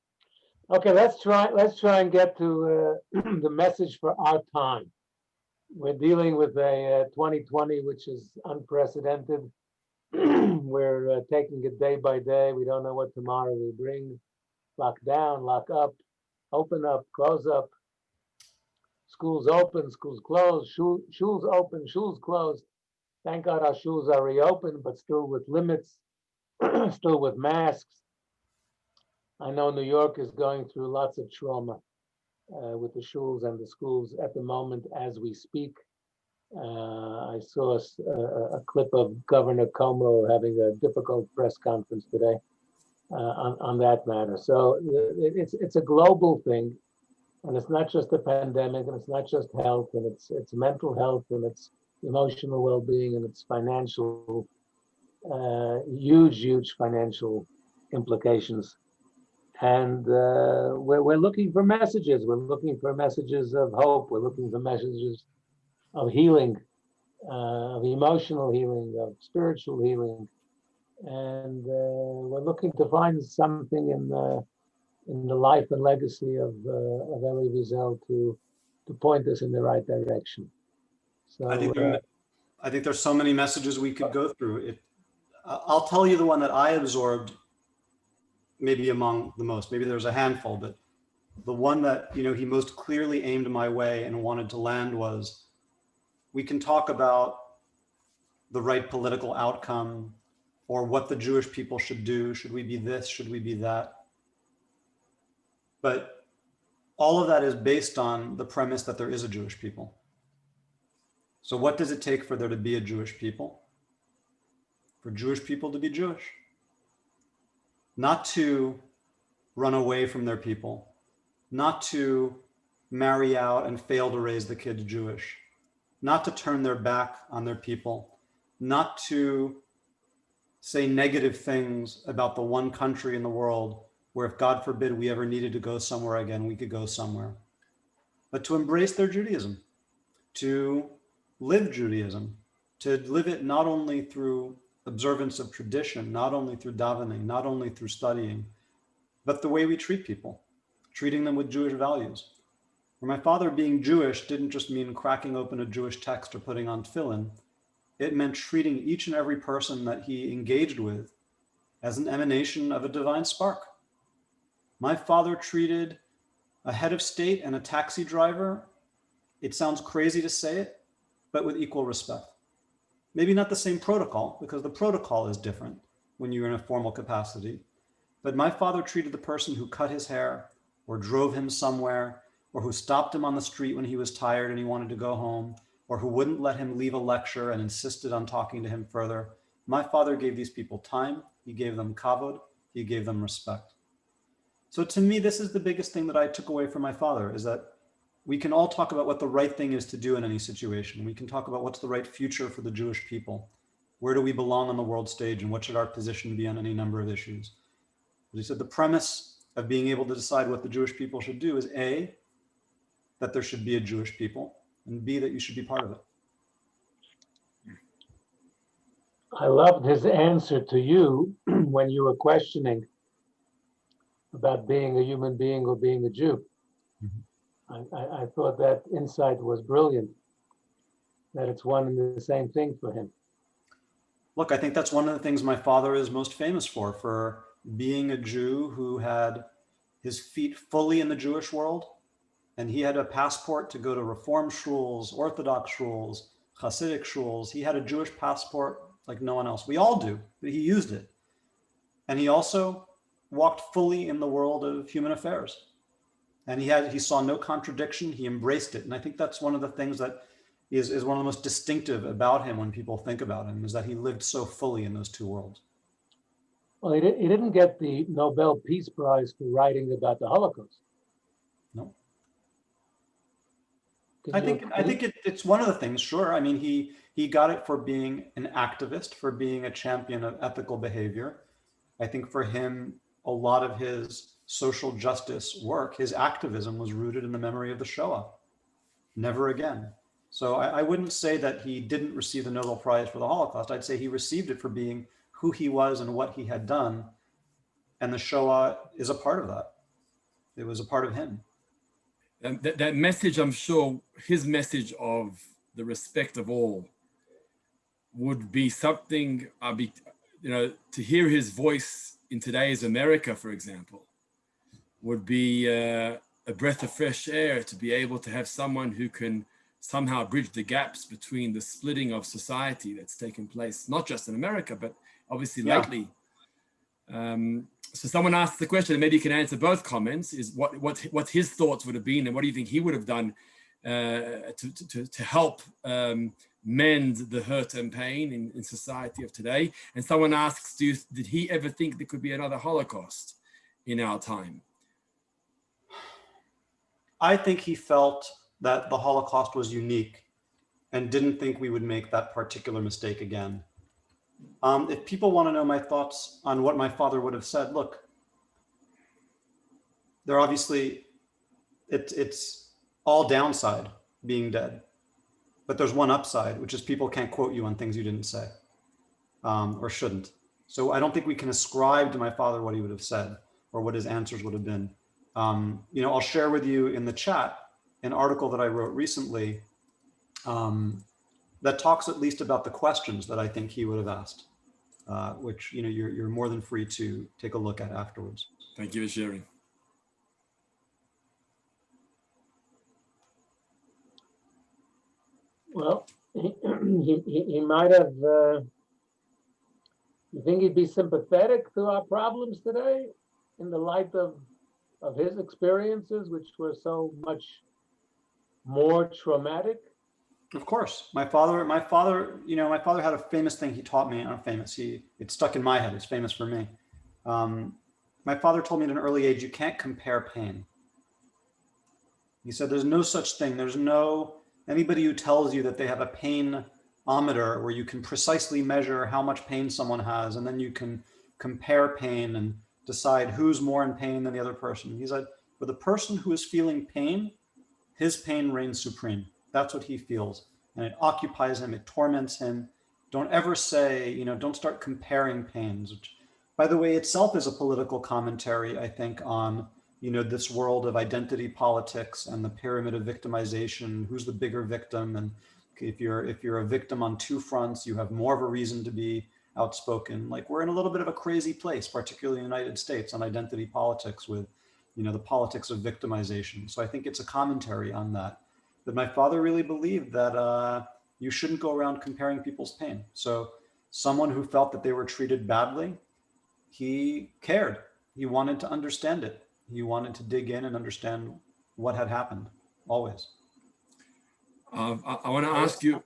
Okay, let's try and get to the message for our time. We're dealing with a 2020 which is unprecedented. We're taking it day by day. We don't know what tomorrow will bring. Lock down, lock up, open up, close up. Schools open, schools closed. Shuls open, shuls closed. Thank God our shuls are reopened, but still with limits, still with masks. I know New York is going through lots of trauma with the shuls and the schools at the moment as we speak. I saw a clip of Governor Cuomo having a difficult press conference today. on that matter. So it's a global thing, and it's not just a pandemic, and it's not just health, and it's mental health, and it's emotional well-being, and it's financial, huge financial implications. And we're looking for messages. We're looking for messages of hope. We're looking for messages of healing, of emotional healing, of spiritual healing. And we're looking to find something in the life and legacy of Elie Wiesel to point us in the right direction. So I think there's so many messages we could go through. I'll tell you the one that I absorbed, maybe among the most. Maybe there's a handful, but the one that he most clearly aimed my way and wanted to land was: we can talk about the right political outcome, or what the Jewish people should do. Should we be this? Should we be that? But all of that is based on the premise that there is a Jewish people. So what does it take for there to be a Jewish people? For Jewish people to be Jewish. Not to run away from their people, not to marry out and fail to raise the kids Jewish, not to turn their back on their people, not to say negative things about the one country in the world where, if God forbid we ever needed to go somewhere again, we could go somewhere, but to embrace their Judaism, to live Judaism, to live it not only through observance of tradition, not only through davening, not only through studying, but the way we treat people, treating them with Jewish values. For my father, being Jewish didn't just mean cracking open a Jewish text or putting on tefillin. It meant treating each and every person that he engaged with as an emanation of a divine spark. My father treated a head of state and a taxi driver, it sounds crazy to say it, but with equal respect. Maybe not the same protocol, because the protocol is different when you're in a formal capacity. But my father treated the person who cut his hair or drove him somewhere, or who stopped him on the street when he was tired and he wanted to go home, or who wouldn't let him leave a lecture and insisted on talking to him further. My father gave these people time. He gave them kavod. He gave them respect. So to me, this is the biggest thing that I took away from my father, is that we can all talk about what the right thing is to do in any situation. We can talk about what's the right future for the Jewish people. Where do we belong on the world stage, and what should our position be on any number of issues? But he said the premise of being able to decide what the Jewish people should do is A, that there should be a Jewish people, and B, that you should be part of it. I loved his answer to you when you were questioning about being a human being or being a Jew. I thought that insight was brilliant, that it's one and the same thing for him. Look, I think that's one of the things my father is most famous for being a Jew who had his feet fully in the Jewish world. And he had a passport to go to Reform shuls, Orthodox shuls, Hasidic shuls. He had a Jewish passport like no one else. We all do, but he used it. And he also walked fully in the world of human affairs. And he saw no contradiction. He embraced it. And I think that's one of the things that is one of the most distinctive about him when people think about him, is that he lived so fully in those two worlds. Well, he didn't get the Nobel Peace Prize for writing about the Holocaust. No. I think it's one of the things, sure. I mean, he got it for being an activist, for being a champion of ethical behavior. I think for him, a lot of his social justice work, his activism, was rooted in the memory of the Shoah. Never again. So I wouldn't say that he didn't receive the Nobel Prize for the Holocaust. I'd say he received it for being who he was and what he had done. And the Shoah is a part of that. It was a part of him. And that message, I'm sure, his message of the respect of all would be something, to hear his voice in today's America, for example, would be a breath of fresh air, to be able to have someone who can somehow bridge the gaps between the splitting of society that's taken place, not just in America, but obviously lately. So someone asked the question, and maybe you can answer both comments, is what his thoughts would have been, and what do you think he would have done to help mend the hurt and pain in society of today. And someone asks, did he ever think there could be another Holocaust in our time? I think he felt that the Holocaust was unique and didn't think we would make that particular mistake again. If people want to know my thoughts on what my father would have said, look, they're obviously, it's all downside being dead. But there's one upside, which is people can't quote you on things you didn't say or shouldn't. So I don't think we can ascribe to my father what he would have said or what his answers would have been. I'll share with you in the chat an article that I wrote recently that talks at least about the questions that I think he would have asked, which you're more than free to take a look at afterwards. Thank you for sharing. Well, he might have, you think he'd be sympathetic to our problems today in the light of his experiences, which were so much more traumatic? Of course. My father had a famous thing he taught me, not famous, it stuck in my head, it's famous for me. My father told me at an early age, you can't compare pain. He said, there's no such thing. There's no, anybody who tells you that they have a pain-ometer where you can precisely measure how much pain someone has, and then you can compare pain and decide who's more in pain than the other person. He said, for the person who is feeling pain, his pain reigns supreme. That's what he feels. And it occupies him, it torments him. Don't ever say, don't start comparing pains, which, by the way, itself is a political commentary, I think, on this world of identity politics and the pyramid of victimization, who's the bigger victim. And if you're a victim on two fronts, you have more of a reason to be outspoken. Like, we're in a little bit of a crazy place, particularly in the United States, on identity politics with, the politics of victimization. So I think it's a commentary on that. But my father really believed that you shouldn't go around comparing people's pain. So someone who felt that they were treated badly, he cared. He wanted to understand it. He wanted to dig in and understand what had happened, always. I want to ask you,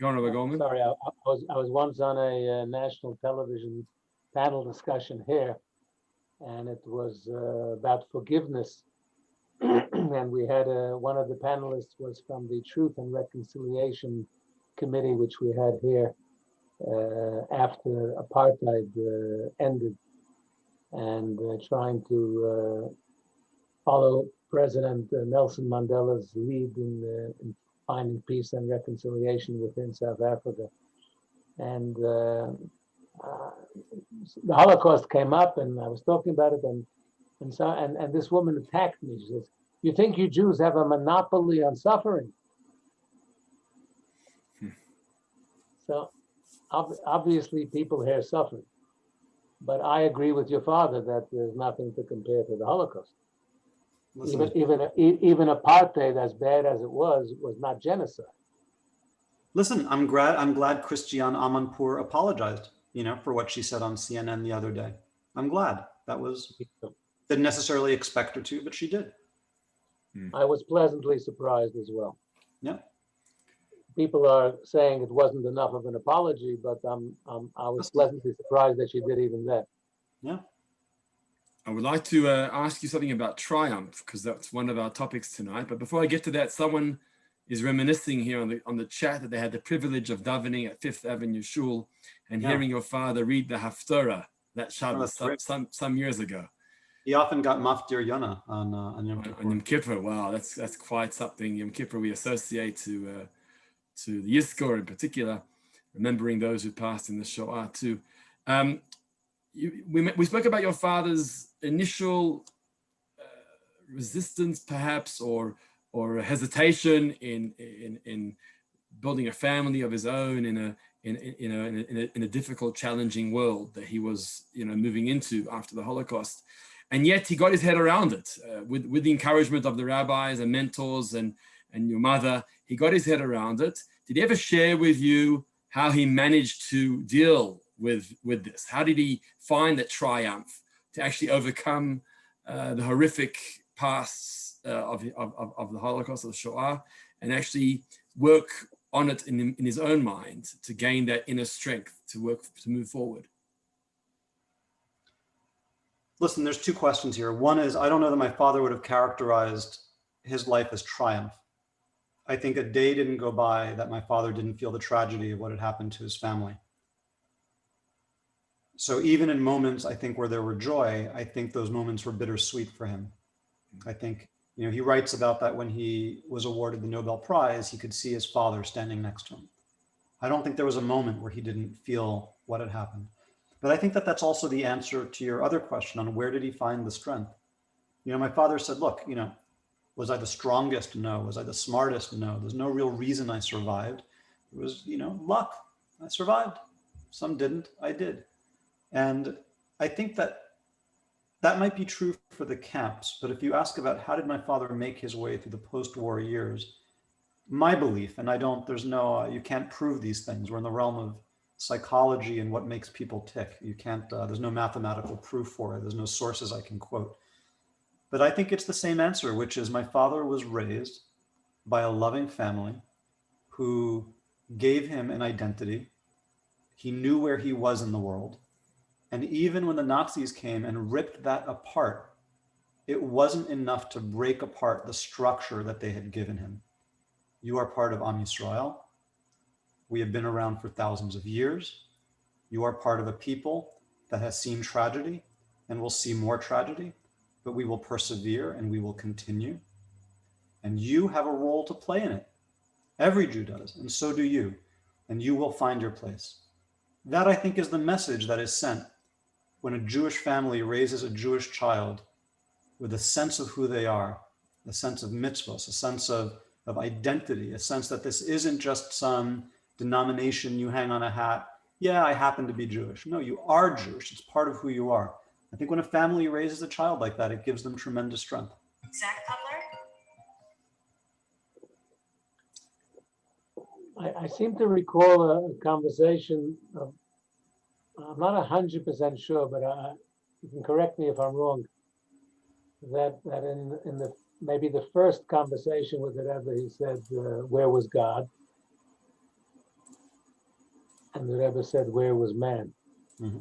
go on, Rabbi Goldman. Sorry, I was once on a national television panel discussion here, and it was about forgiveness. And we had one of the panelists was from the Truth and Reconciliation Committee, which we had here after apartheid ended, and trying to follow President Nelson Mandela's lead in finding peace and reconciliation within South Africa. And the Holocaust came up, and I was talking about it, and this woman attacked me. She says, "You think you Jews have a monopoly on suffering?" So obviously people here suffered. But I agree with your father that there's nothing to compare to the Holocaust. Listen, Even apartheid, as bad as it was not genocide. Listen, I'm glad Christiane Amanpour apologized, for what she said on CNN the other day. I'm glad. Didn't necessarily expect her to, but she did. I was pleasantly surprised as well. Yeah. People are saying it wasn't enough of an apology, but I was pleasantly surprised that she did even that. Yeah. I would like to ask you something about triumph, because that's one of our topics tonight. But before I get to that, someone is reminiscing here on the chat that they had the privilege of davening at Fifth Avenue Shul and hearing your father read the Haftarah, that Shabbos, some years ago. He often got Maftir Yonah on Yom Kippur. On Yom Kippur. Wow, that's quite something. Yom Kippur we associate to the Yizkor in particular, remembering those who passed in the Shoah too. We spoke about your father's initial resistance, perhaps, or hesitation in building a family of his own in a difficult, challenging world that he was moving into after the Holocaust. And yet he got his head around it with the encouragement of the rabbis and mentors and your mother. He got his head around it. Did he ever share with you how he managed to deal with this? How did he find that triumph to actually overcome the horrific pasts of the Holocaust, of the Shoah, and actually work on it in his own mind to gain that inner strength to move forward? Listen, there's two questions here. One is, I don't know that my father would have characterized his life as triumph. I think a day didn't go by that my father didn't feel the tragedy of what had happened to his family. So even in moments, I think, where there were joy, I think those moments were bittersweet for him. I think, he writes about that when he was awarded the Nobel Prize, he could see his father standing next to him. I don't think there was a moment where he didn't feel what had happened. But I think that that's also the answer to your other question on where did he find the strength? My father said, look, was I the strongest? No. Was I the smartest? No. There's no real reason I survived. It was, luck. I survived. Some didn't. I did. And I think that might be true for the camps. But if you ask about how did my father make his way through the post-war years, my belief, and you can't prove these things. We're in the realm of psychology and what makes people tick. You can't, there's no mathematical proof for it. There's no sources I can quote. But I think it's the same answer, which is my father was raised by a loving family who gave him an identity. He knew where he was in the world. And even when the Nazis came and ripped that apart, it wasn't enough to break apart the structure that they had given him. You are part of Am Yisrael. We have been around for thousands of years. You are part of a people that has seen tragedy and will see more tragedy, but we will persevere and we will continue. And you have a role to play in it. Every Jew does, and so do you. And you will find your place. That, I think, is the message that is sent when a Jewish family raises a Jewish child with a sense of who they are, a sense of mitzvahs, a sense of identity, a sense that this isn't just some denomination you hang on a hat. Yeah, I happen to be Jewish. No, you are Jewish. It's part of who you are. I think when a family raises a child like that, it gives them tremendous strength. Zach Cutler? I seem to recall a conversation of, I'm not 100% sure, but you can correct me if I'm wrong, that in the maybe the first conversation with the Rebbe, he said, where was God? And the Rebbe said, where was man? Mm-hmm.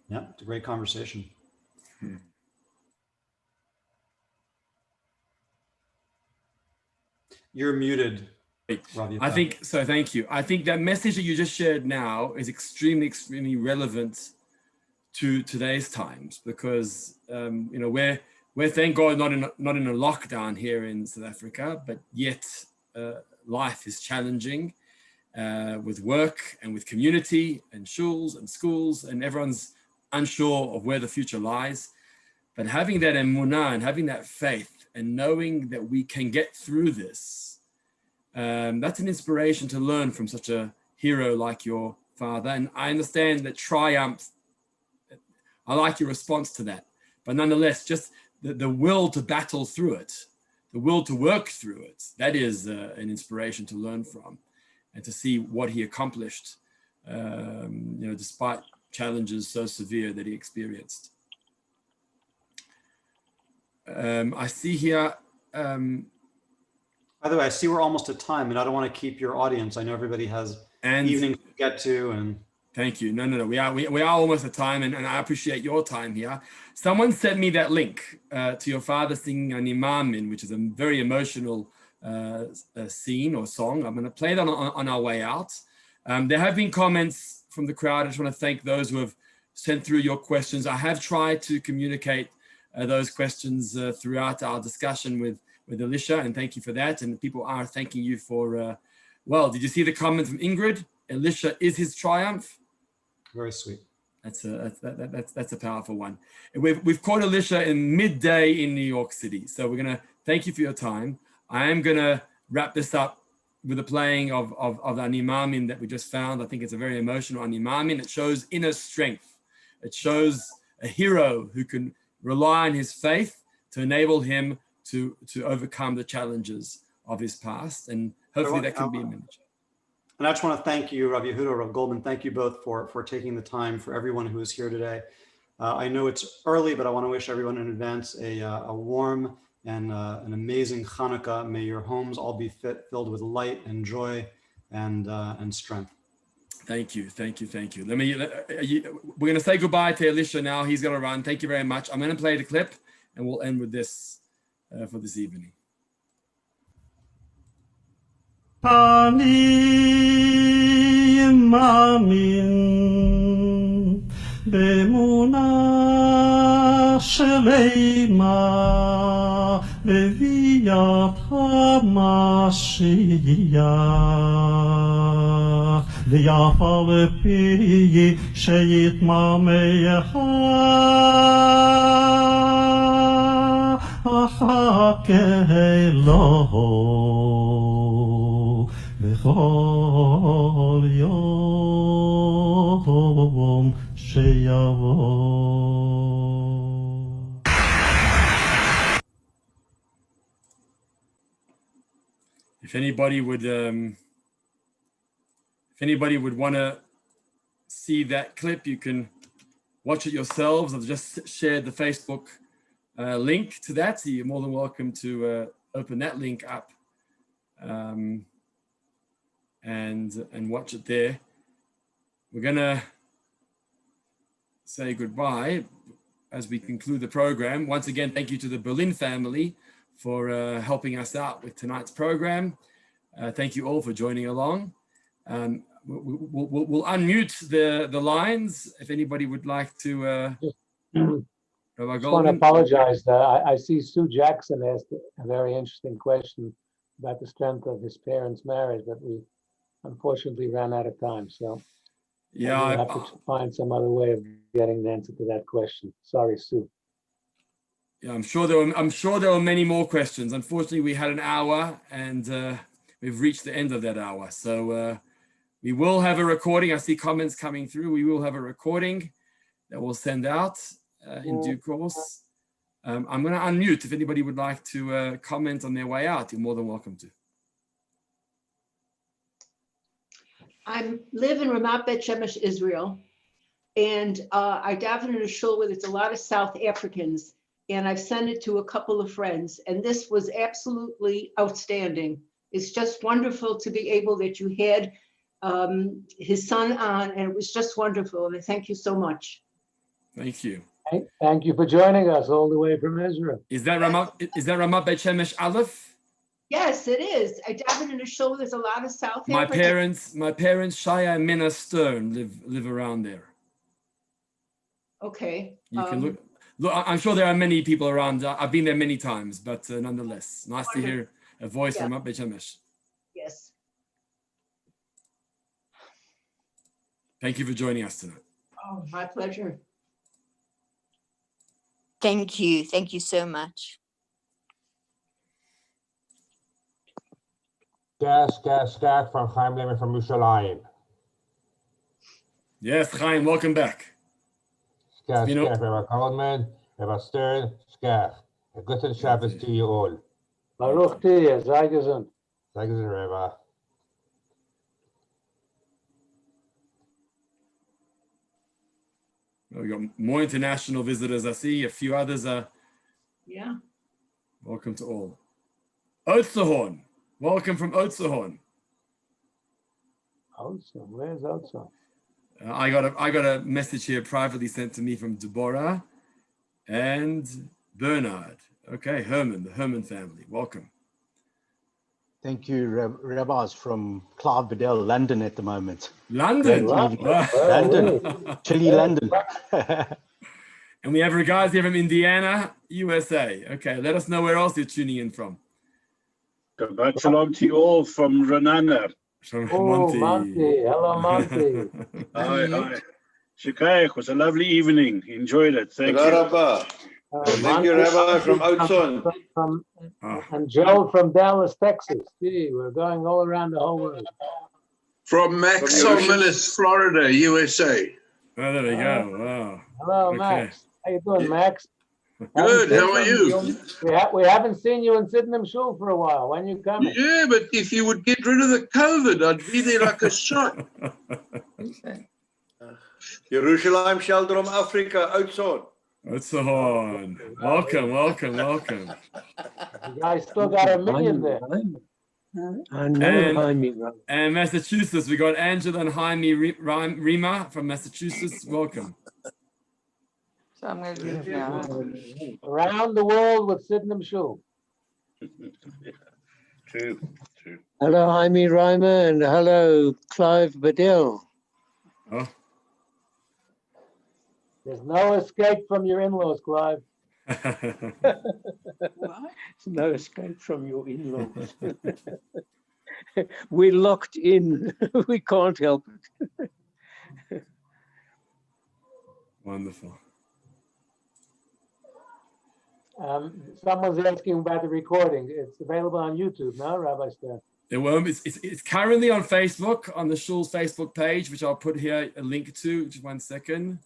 Yeah, it's a great conversation. You're muted, Ravi. I think so. Thank you. I think that message that you just shared now is extremely, extremely relevant to today's times, because we're thank God not in a lockdown here in South Africa, but yet life is challenging with work and with community and shuls and schools, and everyone's unsure of where the future lies. But having that emunah and having that faith and knowing that we can get through this, that's an inspiration to learn from such a hero like your father. And I understand that triumph, I like your response to that, but nonetheless, just the will to battle through it, the will to work through it, that is an inspiration to learn from and to see what he accomplished, despite challenges so severe that he experienced. I see here. By the way, I see we're almost at time, and I don't want to keep your audience. I know everybody has evenings to get to, and thank you. No. We are almost at time, and I appreciate your time here. Someone sent me that link to your father singing an imamin, which is a very emotional scene or song. I'm going to play that on our way out. There have been comments from the crowd. I just want to thank those who have sent through your questions. I have tried to communicate those questions throughout our discussion with Elisha, and thank you for that. And people are thanking you for, did you see the comment from Ingrid? Elisha is his triumph. Very sweet. That's a powerful one. We've caught Elisha in midday in New York City. So we're going to thank you for your time. I am going to wrap this up with the playing of an imamin that we just found. I think it's a very emotional imamin. It shows inner strength. It shows a hero who can rely on his faith to enable him to overcome the challenges of his past. And hopefully that can be managed. And I just want to thank you, Rav Yehuda, Rav Goldman. Thank you both for taking the time, for everyone who is here today. I know it's early, but I want to wish everyone in advance a warm and an amazing Hanukkah. May your homes all be filled with light and joy and strength. Thank you. We're going to say goodbye to Elisha now. He's going to run. Thank you very much. I'm going to play the clip, and we'll end with this for this evening. אני מאמין באמונה שלמה בביאת המשיח ואף על פי שיתממך אחכה לו בכל יום שיבוא. If anybody would want to see that clip, you can watch it yourselves. I've just shared the Facebook link to that, so you're more than welcome to open that link up and watch it there. We're gonna say goodbye as we conclude the program. Once again, thank you to the Berlin family for helping us out with tonight's program. Thank you all for joining along. We'll unmute the lines if anybody would like to. I just want to apologize. I see Sue Jackson asked a very interesting question about the strength of his parents' marriage, but we unfortunately ran out of time. So yeah, I have to find some other way of getting the answer to that question. Sorry, Sue. Yeah, I'm sure there were many more questions. Unfortunately, we had an hour, and we've reached the end of that hour. So we will have a recording. I see comments coming through. We will have a recording that we'll send out in due course. I'm going to unmute. If anybody would like to comment on their way out, you're more than welcome to. I live in Ramat Bet Shemesh, Israel, and I daven in a shul where there's a lot of South Africans, and I've sent it to a couple of friends, and this was absolutely outstanding. It's just wonderful to be able that you had his son on, and it was just wonderful, and I thank you so much. Thank you. Thank you for joining us all the way from Israel. Is that Ramat Bet Shemesh Aleph? Yes, it is. I daven in a shul. There's a lot of South Africans. My parents, Shaya and Minna Stern, live around there. Okay. You can look. I'm sure there are many people around. I've been there many times, but nonetheless, nice to hear a voice from Bet Shemesh. Yes. Thank you for joining us tonight. Oh, my pleasure. Thank you. Thank you so much. Gas from Chaim Lehman from Yerushalayim. Yes, Chaim, welcome back. Rabbi Goldman, Rabbi Stern, Skaf. A good Shabbos to you all. Baruch Tiyeh, sei gesund. Sei gesund, Rabbi. We got more international visitors. I see a few others are. Yeah. Welcome to all. Otzahorn. Welcome from Otzahorn. Otzahorn, where's Otzahorn? I got a message here privately sent to me from Deborah and Bernard. Okay, Herman, the Herman family. Welcome. Thank you, rabbis from Clive Bedell, London at the moment. London? London, chilly London. And we have guys here from Indiana, USA. Okay, let us know where else you're tuning in from. Shabbat shalom to you all from Renana. From Monty. Hello, Monty. Hi. Shikaich, was a lovely evening. Enjoyed it. Thank you. Thank you, Rabbi, from Oudtshoorn. And Joe from Dallas, Texas. Gee, we're going all around the whole world. From Max Millis, Florida, USA. Oh, there we go. Wow. Hello, Max. How you doing, Max? Good. How are you? We haven't seen you in Sydenham Shul for a while. When you coming? Yeah, but if you would get rid of the COVID, I'd be there like a shot. Jerusalem, Sheldrum, Africa, Oudtshoorn. It's on. Welcome, welcome, welcome. You guys still got a million there. I know Jaime. And Massachusetts, we got Angela and Jaime Rima from Massachusetts. Welcome. So I'm going to leave now. Around the world with Sydenham Shul. True. Hello, Jaime Reimer, and hello, Clive Bedell. Oh. There's no escape from your in-laws, Clive. No escape from your in-laws. We're locked in. We can't help it. Wonderful. Someone's asking about the recording. It's available on YouTube now, Rabbi Stern. It won't. It's currently on Facebook, on the Shul's Facebook page, which I'll put here a link to. Just 1 second.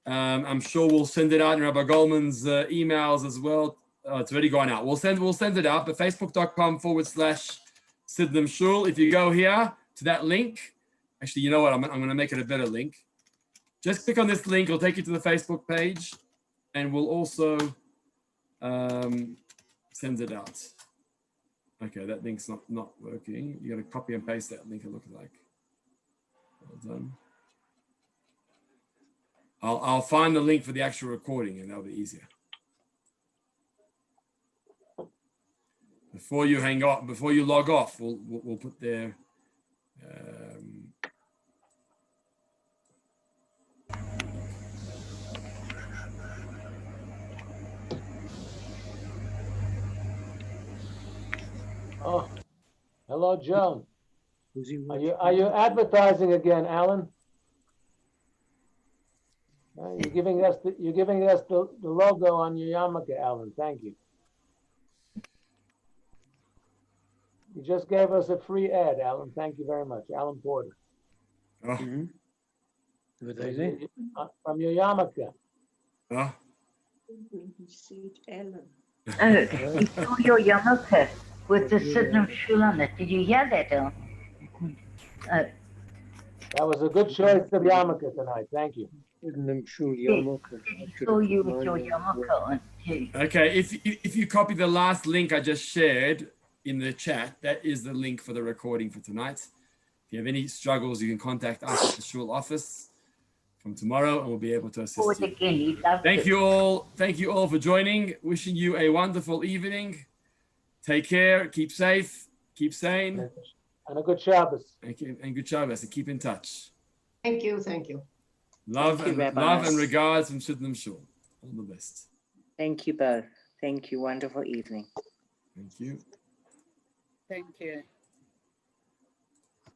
I'm sure we'll send it out in Rabbi Goldman's emails as well. It's already gone out. We'll send it out, but facebook.com/Sydenham Shul. If you go here to that link, actually, you know what? I'm going to make it a better link. Just click on this link. It'll take you to the Facebook page, and we'll also send it out. Okay, that link's not working. You got to copy and paste that link. It looks like. Well done. I'll find the link for the actual recording, and that'll be easier. Before you hang up, before you log off, we'll put there. Oh, hello, Joan. Are you advertising again, Alan? You're giving us the logo on your yarmulke, Alan. Thank you. You just gave us a free ad, Alan. Thank you very much, Alan Porter. Oh. From your yarmulke. Oh. Oh, you saw your yarmulke with the Sydenham Shul on it. Did you hear that, Al? That was a good choice of yarmulke tonight. Thank you. Sydenham Shul yarmulke. Saw you with your yarmulke on too. Okay, if you copy the last link I just shared in the chat, that is the link for the recording for tonight. If you have any struggles, you can contact us at the Shul office from tomorrow, and we'll be able to assist you. Thank you all. Thank you all for joining. Wishing you a wonderful evening. Take care. Keep safe. Keep sane. And a good Shabbos. Thank you, and good Shabbos. And keep in touch. Thank you. Thank you. Love and regards from Sydenham Shul. All the best. Thank you both. Thank you. Wonderful evening. Thank you. Thank you.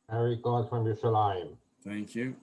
Harry God from Yerushalayim. Thank you.